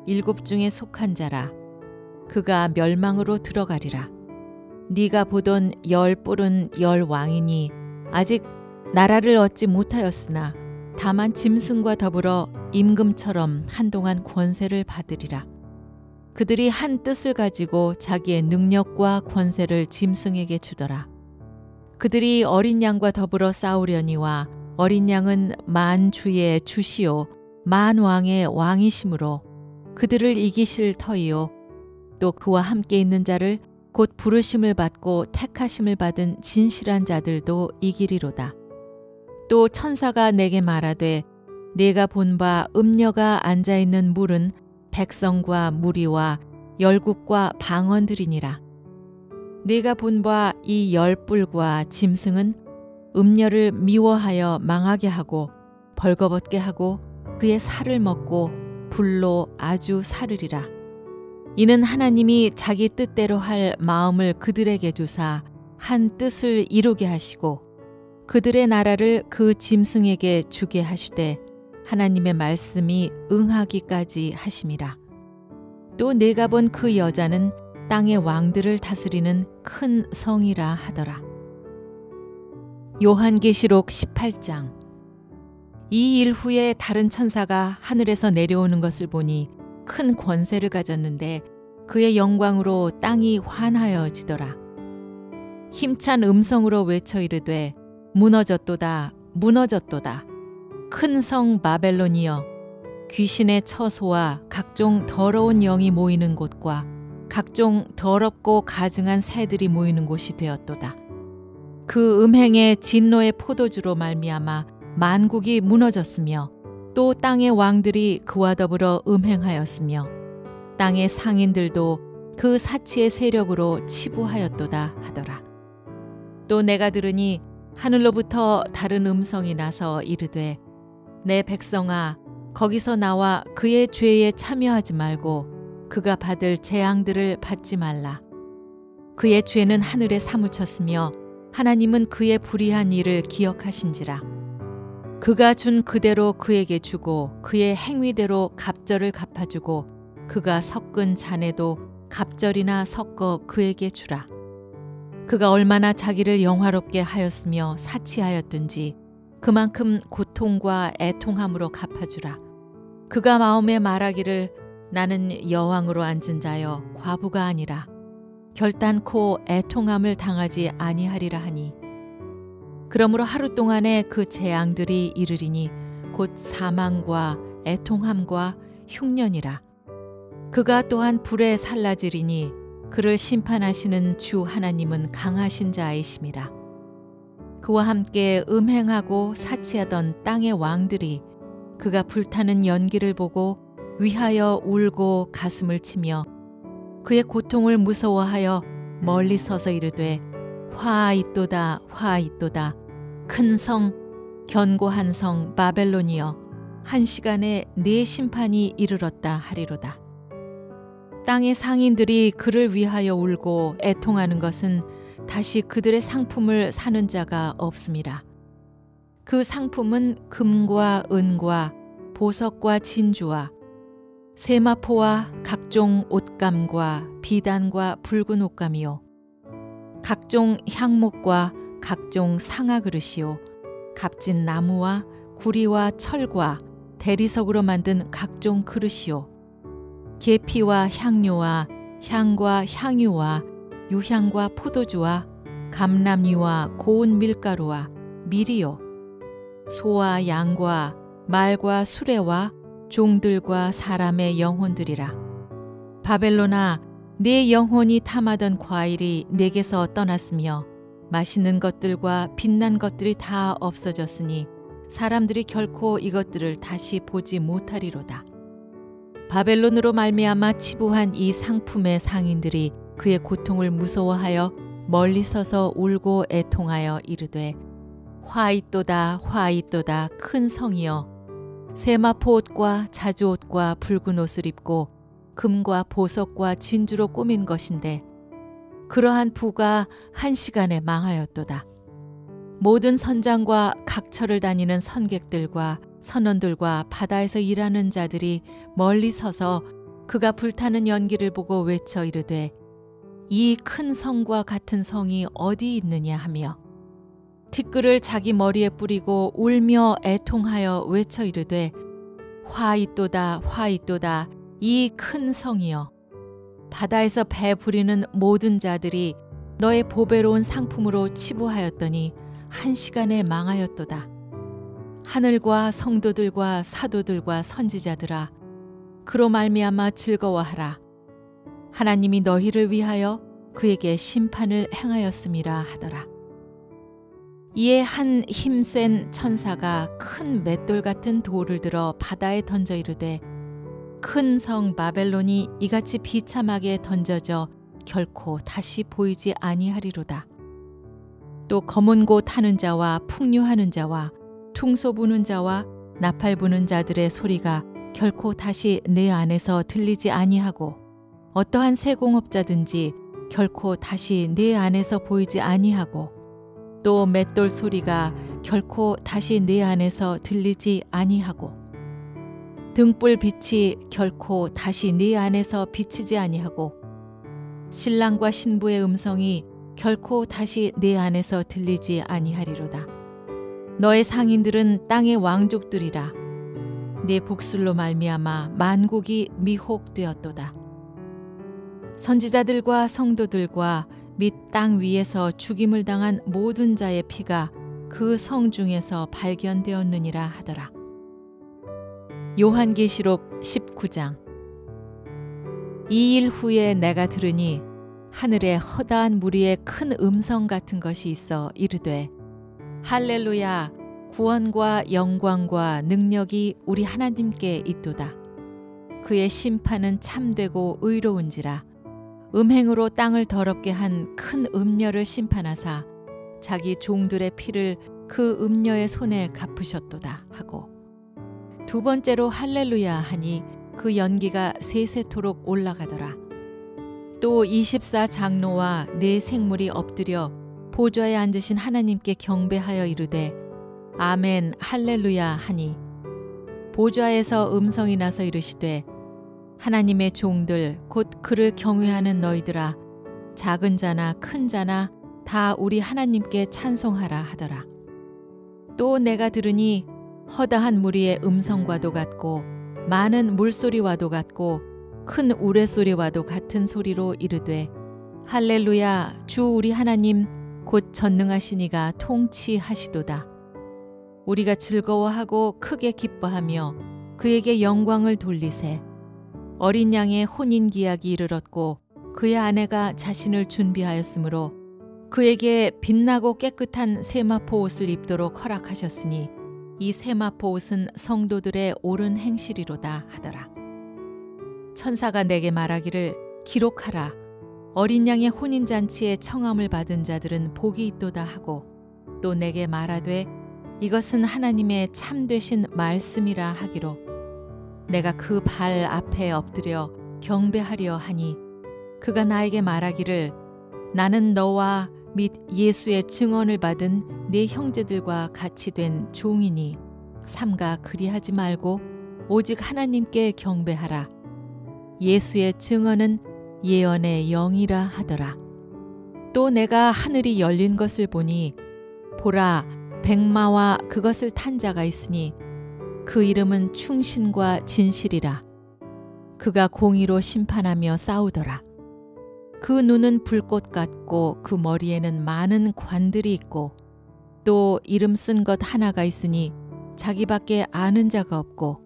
7 중에 속한 자라. 그가 멸망으로 들어가리라. 네가 보던 10 뿔은 10 왕이니 아직 나라를 얻지 못하였으나 다만 짐승과 더불어 임금처럼 한동안 권세를 받으리라. 그들이 한 뜻을 가지고 자기의 능력과 권세를 짐승에게 주더라. 그들이 어린 양과 더불어 싸우려니와 어린 양은 만 주의 주시요 만 왕의 왕이시므로 그들을 이기실 터이요 또 그와 함께 있는 자를 곧 부르심을 받고 택하심을 받은 진실한 자들도 이기리로다. 또 천사가 내게 말하되 네가 본 바 음녀가 앉아있는 물은 백성과 무리와 열국과 방언들이니라. 네가 본 바 이 10 뿔과 짐승은 음녀를 미워하여 망하게 하고 벌거벗게 하고 그의 살을 먹고 불로 아주 사르리라. 이는 하나님이 자기 뜻대로 할 마음을 그들에게 주사 한 뜻을 이루게 하시고 그들의 나라를 그 짐승에게 주게 하시되 하나님의 말씀이 응하기까지 하심이라. 또 내가 본 그 여자는 땅의 왕들을 다스리는 큰 성이라 하더라. 요한계시록 18장. 이 일 후에 다른 천사가 하늘에서 내려오는 것을 보니 큰 권세를 가졌는데 그의 영광으로 땅이 환하여지더라. 힘찬 음성으로 외쳐 이르되 무너졌도다 무너졌도다. 큰 성 바벨론이여 귀신의 처소와 각종 더러운 영이 모이는 곳과 각종 더럽고 가증한 새들이 모이는 곳이 되었도다. 그 음행의 진노의 포도주로 말미암아 만국이 무너졌으며 또 땅의 왕들이 그와 더불어 음행하였으며 땅의 상인들도 그 사치의 세력으로 치부하였도다 하더라. 또 내가 들으니 하늘로부터 다른 음성이 나서 이르되 내 백성아 거기서 나와 그의 죄에 참여하지 말고 그가 받을 재앙들을 받지 말라. 그의 죄는 하늘에 사무쳤으며 하나님은 그의 불의한 일을 기억하신지라. 그가 준 그대로 그에게 주고 그의 행위대로 갑절을 갚아주고 그가 섞은 잔에도 갑절이나 섞어 그에게 주라. 그가 얼마나 자기를 영화롭게 하였으며 사치하였든지 그만큼 고통과 애통함으로 갚아주라. 그가 마음에 말하기를 나는 여왕으로 앉은 자여 과부가 아니라 결단코 애통함을 당하지 아니하리라 하니 그러므로 하루 동안에 그 재앙들이 이르리니 곧 사망과 애통함과 흉년이라. 그가 또한 불에 살라지리니 그를 심판하시는 주 하나님은 강하신 자이심이라. 그와 함께 음행하고 사치하던 땅의 왕들이 그가 불타는 연기를 보고 위하여 울고 가슴을 치며 그의 고통을 무서워하여 멀리 서서 이르되 화있도다 화있도다 큰 성 견고한 성 바벨론이여 한 시간에 네 심판이 이르렀다 하리로다. 땅의 상인들이 그를 위하여 울고 애통하는 것은 다시 그들의 상품을 사는 자가 없음이라. 그 상품은 금과 은과 보석과 진주와 세마포와 각종 옷감과 비단과 붉은 옷감이요 각종 향목과 각종 상아 그릇이요 값진 나무와 구리와 철과 대리석으로 만든 각종 그릇이요 계피와 향료와 향과 향유와 유향과 포도주와 감람유와 고운 밀가루와 밀이요 소와 양과 말과 수레와 종들과 사람의 영혼들이라. 바벨론아, 네 영혼이 탐하던 과일이 내게서 떠났으며 맛있는 것들과 빛난 것들이 다 없어졌으니 사람들이 결코 이것들을 다시 보지 못하리로다. 바벨론으로 말미암아 치부한 이 상품의 상인들이 그의 고통을 무서워하여 멀리 서서 울고 애통하여 이르되 화있도다 화있도다 큰 성이여 세마포 옷과 자주 옷과 붉은 옷을 입고 금과 보석과 진주로 꾸민 것인데 그러한 부가 한 시간에 망하였도다. 모든 선장과 각처를 다니는 선객들과 선원들과 바다에서 일하는 자들이 멀리 서서 그가 불타는 연기를 보고 외쳐 이르되 이 큰 성과 같은 성이 어디 있느냐 하며 티끌을 자기 머리에 뿌리고 울며 애통하여 외쳐 이르되 화있도다 화있도다 이 큰 성이여 바다에서 배 부리는 모든 자들이 너의 보배로운 상품으로 치부하였더니 한 시간에 망하였도다. 하늘과 성도들과 사도들과 선지자들아 그로 말미암아 즐거워하라. 하나님이 너희를 위하여 그에게 심판을 행하였음이라 하더라. 이에 한 힘센 천사가 큰 맷돌 같은 돌을 들어 바다에 던져 이르되 큰 성 바벨론이 이같이 비참하게 던져져 결코 다시 보이지 아니하리로다. 또 검은 곳 하는 자와 풍류하는 자와 퉁소 부는 자와 나팔 부는 자들의 소리가 결코 다시 내 안에서 들리지 아니하고 어떠한 세공업자든지 결코 다시 내 안에서 보이지 아니하고 또 맷돌 소리가 결코 다시 내 안에서 들리지 아니하고 등불 빛이 결코 다시 네 안에서 비치지 아니하고 신랑과 신부의 음성이 결코 다시 네 안에서 들리지 아니하리로다. 너의 상인들은 땅의 왕족들이라. 네 복술로 말미암아 만국이 미혹되었도다. 선지자들과 성도들과 및 땅 위에서 죽임을 당한 모든 자의 피가 그 성 중에서 발견되었느니라 하더라. 요한계시록 19장. 이 일 후에 내가 들으니 하늘에 허다한 무리의 큰 음성 같은 것이 있어 이르되 할렐루야 구원과 영광과 능력이 우리 하나님께 있도다. 그의 심판은 참되고 의로운지라. 음행으로 땅을 더럽게 한 큰 음녀를 심판하사 자기 종들의 피를 그 음녀의 손에 갚으셨도다 하고 두 번째로 할렐루야 하니 그 연기가 세세토록 올라가더라. 또 24장로와 네 생물이 엎드려 보좌에 앉으신 하나님께 경배하여 이르되 아멘 할렐루야 하니 보좌에서 음성이 나서 이르시되 하나님의 종들 곧 그를 경외하는 너희들아 작은 자나 큰 자나 다 우리 하나님께 찬송하라 하더라. 또 내가 들으니 허다한 무리의 음성과도 같고 많은 물소리와도 같고 큰 우레소리와도 같은 소리로 이르되 할렐루야 주 우리 하나님 곧 전능하신 이가 통치하시도다. 우리가 즐거워하고 크게 기뻐하며 그에게 영광을 돌리세. 어린 양의 혼인기약이 이르렀고 그의 아내가 자신을 준비하였으므로 그에게 빛나고 깨끗한 세마포 옷을 입도록 허락하셨으니 이 세마포 옷은 성도들의 옳은 행실이로다 하더라. 천사가 내게 말하기를 기록하라. 어린 양의 혼인잔치에 청함을 받은 자들은 복이 있도다 하고 또 내게 말하되 이것은 하나님의 참되신 말씀이라 하기로 내가 그 발 앞에 엎드려 경배하려 하니 그가 나에게 말하기를 나는 너와 및 예수의 증언을 받은 네 형제들과 같이 된 종이니 삼가 그리하지 말고 오직 하나님께 경배하라. 예수의 증언은 예언의 영이라 하더라. 또 내가 하늘이 열린 것을 보니 보라 백마와 그것을 탄 자가 있으니 그 이름은 충신과 진실이라. 그가 공의로 심판하며 싸우더라. 그 눈은 불꽃 같고 그 머리에는 많은 관들이 있고 또 이름 쓴 것 하나가 있으니 자기밖에 아는 자가 없고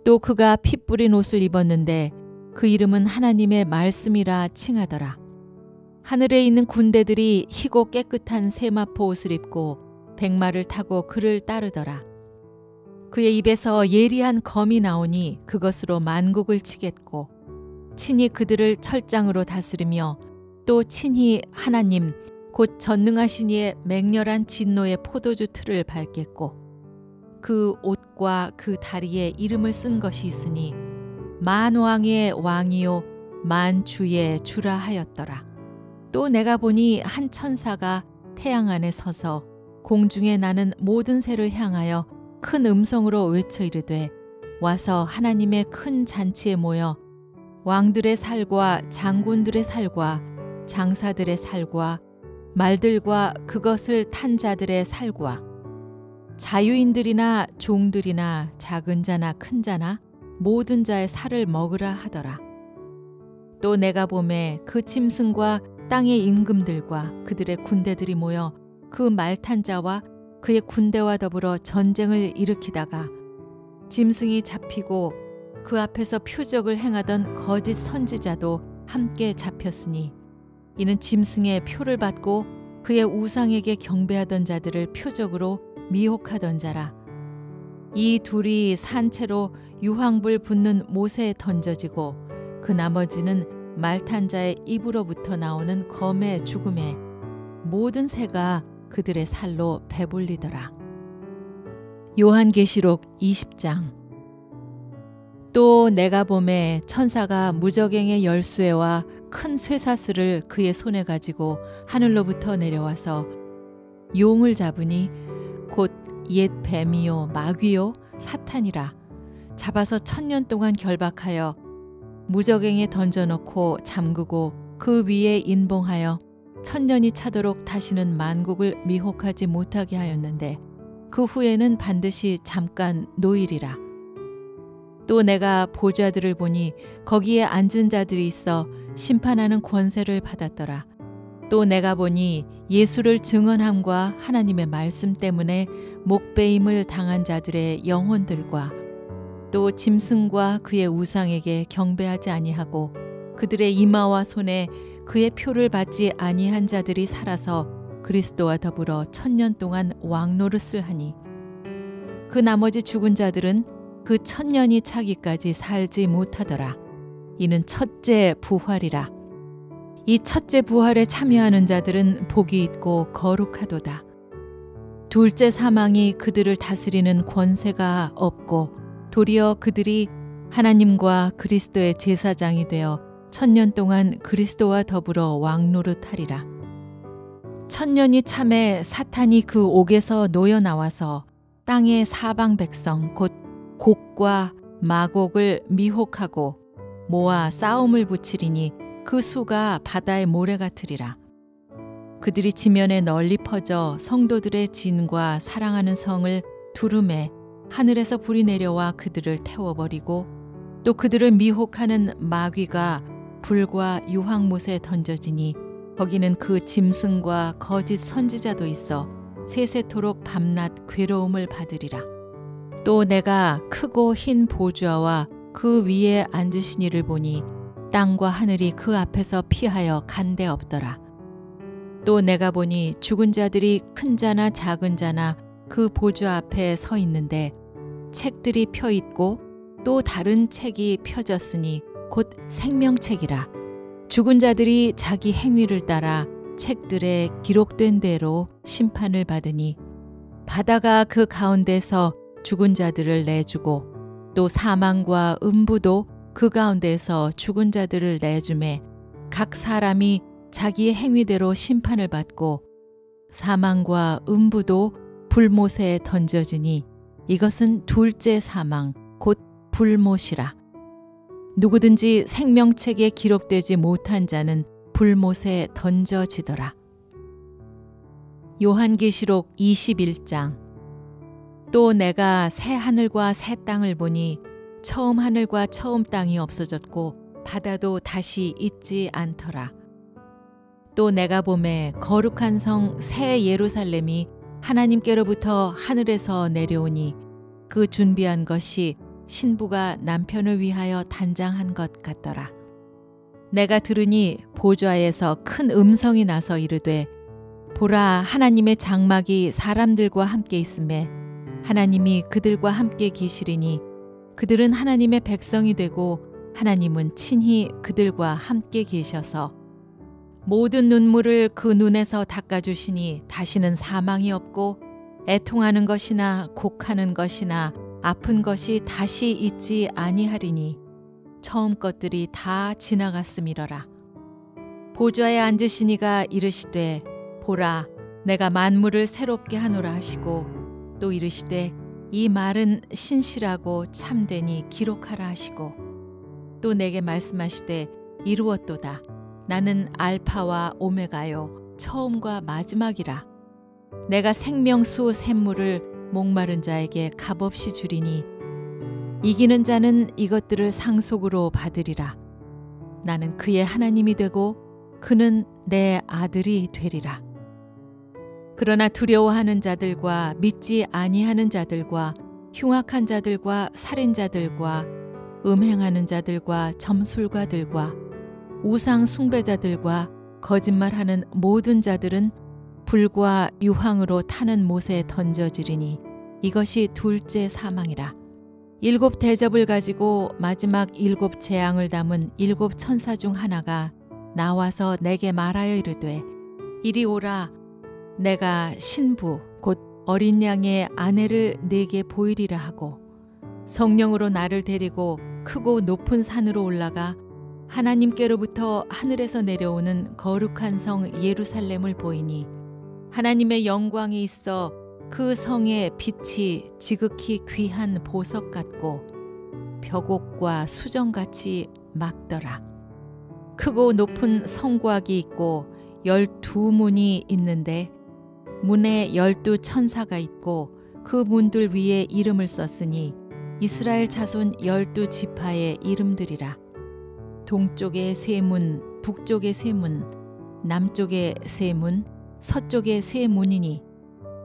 또 그가 피 뿌린 옷을 입었는데 그 이름은 하나님의 말씀이라 칭하더라. 하늘에 있는 군대들이 희고 깨끗한 세마포 옷을 입고 백마를 타고 그를 따르더라. 그의 입에서 예리한 검이 나오니 그것으로 만국을 치겠고 친히 그들을 철장으로 다스리며 또 친히 하나님 곧 전능하신 이의 맹렬한 진노의 포도주 틀을 밟겠고 그 옷과 그 다리에 이름을 쓴 것이 있으니 만왕의 왕이요 만주의 주라 하였더라. 또 내가 보니 한 천사가 태양 안에 서서 공중에 나는 모든 새를 향하여 큰 음성으로 외쳐 이르되 와서 하나님의 큰 잔치에 모여 왕들의 살과 장군들의 살과 장사들의 살과 말들과 그것을 탄 자들의 살과 자유인들이나 종들이나 작은 자나 큰 자나 모든 자의 살을 먹으라 하더라. 또 내가 보매 그 짐승과 땅의 임금들과 그들의 군대들이 모여 그 말 탄 자와 그의 군대와 더불어 전쟁을 일으키다가 짐승이 잡히고 그 앞에서 표적을 행하던 거짓 선지자도 함께 잡혔으니 이는 짐승의 표를 받고 그의 우상에게 경배하던 자들을 표적으로 미혹하던 자라. 이 둘이 산채로 유황불 붙는 못에 던져지고 그 나머지는 말탄 자의 입으로부터 나오는 검의 죽음에 모든 새가 그들의 살로 배불리더라. 요한계시록 20장. 또 내가 보매 천사가 무저갱의 열쇠와 큰 쇠사슬을 그의 손에 가지고 하늘로부터 내려와서 용을 잡으니 곧 옛 뱀이요 마귀요 사탄이라. 잡아서 1000년 동안 결박하여 무저갱에 던져놓고 잠그고 그 위에 인봉하여 1000년이 차도록 다시는 만국을 미혹하지 못하게 하였는데 그 후에는 반드시 잠깐 노일이라. 또 내가 보좌들을 보니 거기에 앉은 자들이 있어 심판하는 권세를 받았더라. 또 내가 보니 예수를 증언함과 하나님의 말씀 때문에 목배임을 당한 자들의 영혼들과 또 짐승과 그의 우상에게 경배하지 아니하고 그들의 이마와 손에 그의 표를 받지 아니한 자들이 살아서 그리스도와 더불어 1000년 동안 왕노릇을 하니 그 나머지 죽은 자들은 그 1000년이 차기까지 살지 못하더라. 이는 첫째 부활이라. 이 첫째 부활에 참여하는 자들은 복이 있고 거룩하도다. 둘째 사망이 그들을 다스리는 권세가 없고 도리어 그들이 하나님과 그리스도의 제사장이 되어 1000년 동안 그리스도와 더불어 왕노릇하리라. 1000년이 참에 사탄이 그 옥에서 놓여 나와서 땅의 사방 백성 곧 곡과 마곡을 미혹하고 모아 싸움을 붙이리니 그 수가 바다의 모래 같으리라. 그들이 지면에 널리 퍼져 성도들의 진과 사랑하는 성을 두름에 하늘에서 불이 내려와 그들을 태워버리고 또 그들을 미혹하는 마귀가 불과 유황못에 던져지니 거기는 그 짐승과 거짓 선지자도 있어 세세토록 밤낮 괴로움을 받으리라. 또 내가 크고 흰 보좌와 그 위에 앉으신 이를 보니 땅과 하늘이 그 앞에서 피하여 간데 없더라. 또 내가 보니 죽은 자들이 큰 자나 작은 자나 그 보좌 앞에 서 있는데 책들이 펴 있고 또 다른 책이 펴졌으니 곧 생명책이라. 죽은 자들이 자기 행위를 따라 책들에 기록된 대로 심판을 받으니 바다가 그 가운데서 죽은 자들을 내주고 또 사망과 음부도 그 가운데서 죽은 자들을 내주매 각 사람이 자기의 행위대로 심판을 받고 사망과 음부도 불못에 던져지니 이것은 둘째 사망 곧 불못이라. 누구든지 생명책에 기록되지 못한 자는 불못에 던져지더라. 요한계시록 21장. 또 내가 새 하늘과 새 땅을 보니 처음 하늘과 처음 땅이 없어졌고 바다도 다시 있지 않더라. 또 내가 보매 거룩한 성 새 예루살렘이 하나님께로부터 하늘에서 내려오니 그 준비한 것이 신부가 남편을 위하여 단장한 것 같더라. 내가 들으니 보좌에서 큰 음성이 나서 이르되 보라, 하나님의 장막이 사람들과 함께 있음에 하나님이 그들과 함께 계시리니 그들은 하나님의 백성이 되고 하나님은 친히 그들과 함께 계셔서 모든 눈물을 그 눈에서 닦아주시니 다시는 사망이 없고 애통하는 것이나 곡하는 것이나 아픈 것이 다시 있지 아니하리니 처음 것들이 다 지나갔음이러라. 보좌에 앉으시니가 이르시되 보라, 내가 만물을 새롭게 하노라 하시고 또 이르시되 이 말은 신실하고 참되니 기록하라 하시고 또 내게 말씀하시되 이루었도다. 나는 알파와 오메가요 처음과 마지막이라. 내가 생명수 샘물을 목마른 자에게 값없이 주리니 이기는 자는 이것들을 상속으로 받으리라. 나는 그의 하나님이 되고 그는 내 아들이 되리라. 그러나 두려워하는 자들과 믿지 아니하는 자들과 흉악한 자들과 살인자들과 음행하는 자들과 점술가들과 우상 숭배자들과 거짓말하는 모든 자들은 불과 유황으로 타는 못에 던져지리니 이것이 둘째 사망이라. 7 대접을 가지고 마지막 7 재앙을 담은 7 천사 중 하나가 나와서 내게 말하여 이르되 이리 오라. 내가 신부 곧 어린 양의 아내를 네게 보이리라 하고 성령으로 나를 데리고 크고 높은 산으로 올라가 하나님께로부터 하늘에서 내려오는 거룩한 성 예루살렘을 보이니 하나님의 영광이 있어 그 성의 빛이 지극히 귀한 보석 같고 벽옥과 수정같이 막더라. 크고 높은 성곽이 있고 12문이 있는데 문에 12 천사가 있고 그 문들 위에 이름을 썼으니 이스라엘 자손 12 지파의 이름들이라. 동쪽에 3문, 북쪽에 3문, 남쪽에 3문, 서쪽에 3문이니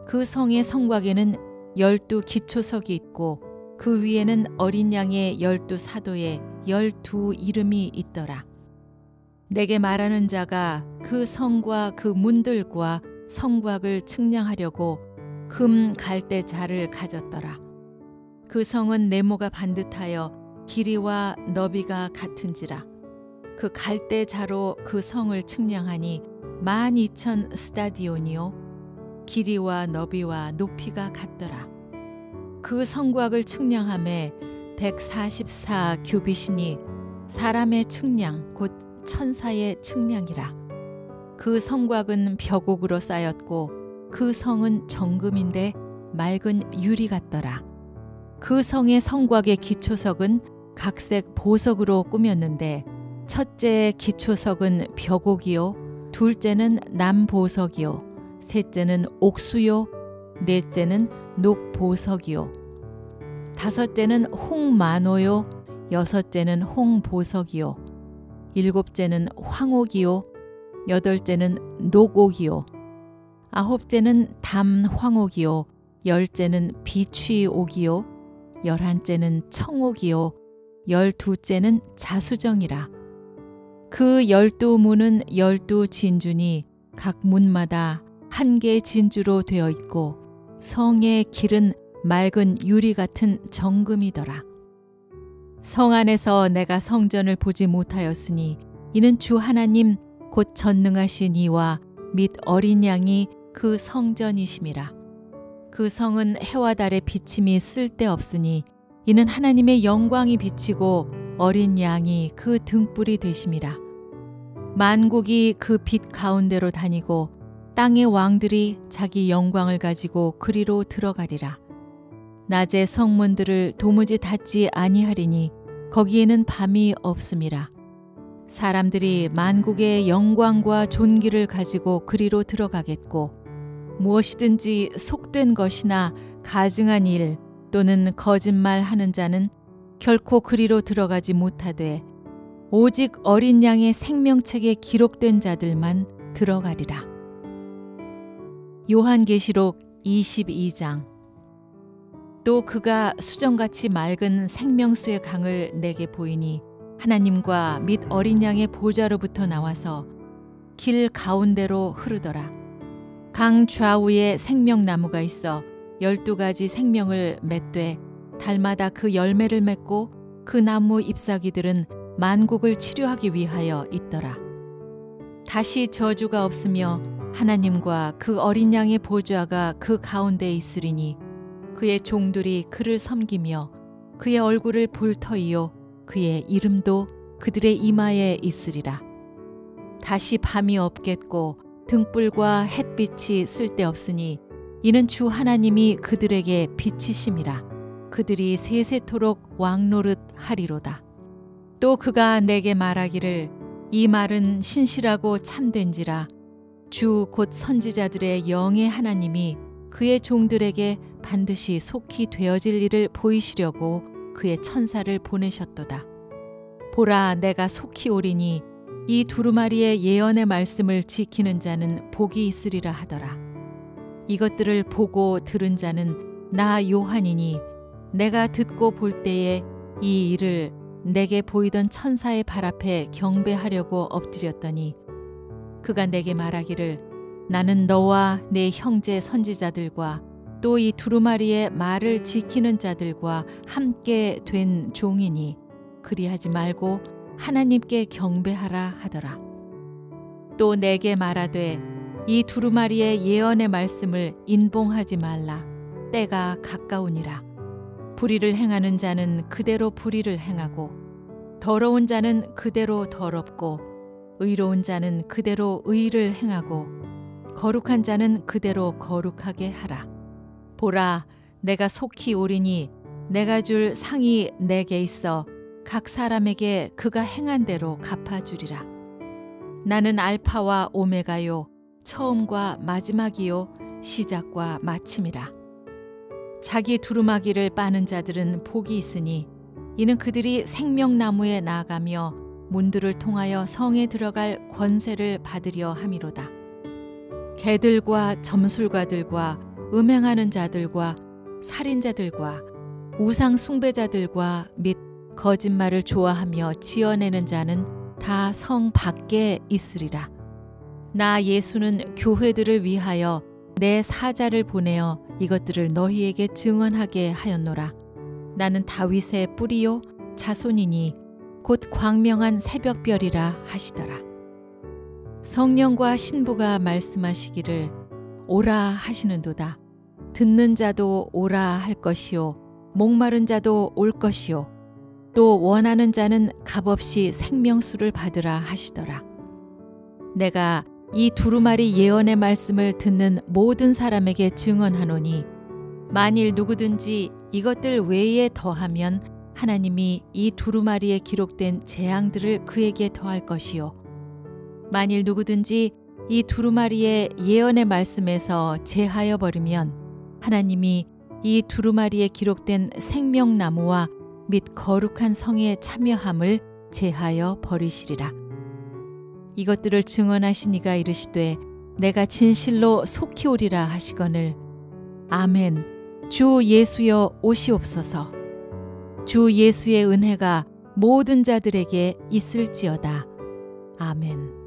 그 성의 성곽에는 12 기초석이 있고 그 위에는 어린 양의 12 사도의 12 이름이 있더라. 내게 말하는 자가 그 성과 그 문들과 성곽을 측량하려고 금 갈대자를 가졌더라. 그 성은 네모가 반듯하여 길이와 너비가 같은지라. 그 갈대자로 그 성을 측량하니 12,000 스타디온이요 길이와 너비와 높이가 같더라. 그 성곽을 측량함에 144 규빗이니 사람의 측량 곧 천사의 측량이라. 그 성곽은 벽옥으로 쌓였고 그 성은 정금인데 맑은 유리 같더라. 그 성의 성곽의 기초석은 각색 보석으로 꾸몄는데 첫째 기초석은 벽옥이요 둘째는 남보석이요 셋째는 옥수요 넷째는 녹보석이요 다섯째는 홍만호요 여섯째는 홍보석이요 일곱째는 황옥이요 여덟째는 녹옥이요 아홉째는 담황옥이요 열째는 비취옥이요 11째는 청옥이요 12째는 자수정이라. 그 12문은 12진주니 각 문마다 한 개의 진주로 되어 있고 성의 길은 맑은 유리 같은 정금이더라. 성 안에서 내가 성전을 보지 못하였으니 이는 주 하나님 곧 전능하신 이와 및 어린 양이 그 성전이심이라. 그 성은 해와 달의 비침이 쓸데없으니 이는 하나님의 영광이 비치고 어린 양이 그 등불이 되심이라. 만국이 그 빛 가운데로 다니고 땅의 왕들이 자기 영광을 가지고 그리로 들어가리라. 낮에 성문들을 도무지 닫지 아니하리니 거기에는 밤이 없음이라. 사람들이 만국의 영광과 존귀를 가지고 그리로 들어가겠고 무엇이든지 속된 것이나 가증한 일 또는 거짓말하는 자는 결코 그리로 들어가지 못하되 오직 어린 양의 생명책에 기록된 자들만 들어가리라. 요한계시록 22장. 또 그가 수정같이 맑은 생명수의 강을 내게 보이니 하나님과 및 어린 양의 보좌로부터 나와서 길 가운데로 흐르더라. 강 좌우에 생명나무가 있어 12가지 생명을 맺되 달마다 그 열매를 맺고 그 나무 잎사귀들은 만국을 치료하기 위하여 있더라. 다시 저주가 없으며 하나님과 그 어린 양의 보좌가 그 가운데에 있으리니 그의 종들이 그를 섬기며 그의 얼굴을 볼 터이요 그의 이름도 그들의 이마에 있으리라. 다시 밤이 없겠고 등불과 햇빛이 쓸데없으니 이는 주 하나님이 그들에게 빛이심이라. 그들이 세세토록 왕노릇 하리로다. 또 그가 내게 말하기를 이 말은 신실하고 참된지라. 주 곧 선지자들의 영의 하나님이 그의 종들에게 반드시 속히 되어질 일을 보이시려고 그의 천사를 보내셨도다. 보라, 내가 속히 오리니 이 두루마리의 예언의 말씀을 지키는 자는 복이 있으리라 하더라. 이것들을 보고 들은 자는 나 요한이니 내가 듣고 볼 때에 이 일을 내게 보이던 천사의 발 앞에 경배하려고 엎드렸더니 그가 내게 말하기를 나는 너와 내 형제 선지자들과 또 이 두루마리의 말을 지키는 자들과 함께 된 종이니 그리하지 말고 하나님께 경배하라 하더라. 또 내게 말하되 이 두루마리의 예언의 말씀을 인봉하지 말라. 때가 가까우니라. 불의를 행하는 자는 그대로 불의를 행하고 더러운 자는 그대로 더럽고 의로운 자는 그대로 의를 행하고 거룩한 자는 그대로 거룩하게 하라. 보라, 내가 속히 오리니 내가 줄 상이 내게 있어 각 사람에게 그가 행한 대로 갚아주리라. 나는 알파와 오메가요 처음과 마지막이요 시작과 마침이라. 자기 두루마기를 빠는 자들은 복이 있으니 이는 그들이 생명나무에 나아가며 문들을 통하여 성에 들어갈 권세를 받으려 함이로다. 개들과 점술가들과 음행하는 자들과 살인자들과 우상 숭배자들과 및 거짓말을 좋아하며 지어내는 자는 다 성 밖에 있으리라. 나 예수는 교회들을 위하여 내 사자를 보내어 이것들을 너희에게 증언하게 하였노라. 나는 다윗의 뿌리요 자손이니 곧 광명한 새벽별이라 하시더라. 성령과 신부가 말씀하시기를 오라 하시는도다. 듣는 자도 오라 할 것이요 목마른 자도 올 것이요 또 원하는 자는 값없이 생명수를 받으라 하시더라. 내가 이 두루마리 예언의 말씀을 듣는 모든 사람에게 증언하노니 만일 누구든지 이것들 외에 더하면 하나님이 이 두루마리에 기록된 재앙들을 그에게 더할 것이요 만일 누구든지 이 두루마리의 예언의 말씀에서 제하여 버리면 하나님이 이 두루마리에 기록된 생명나무와 및 거룩한 성에 참여함을 제하여 버리시리라. 이것들을 증언하신 이가 이르시되 내가 진실로 속히 오리라 하시거늘 아멘. 주 예수여 오시옵소서. 주 예수의 은혜가 모든 자들에게 있을지어다. 아멘.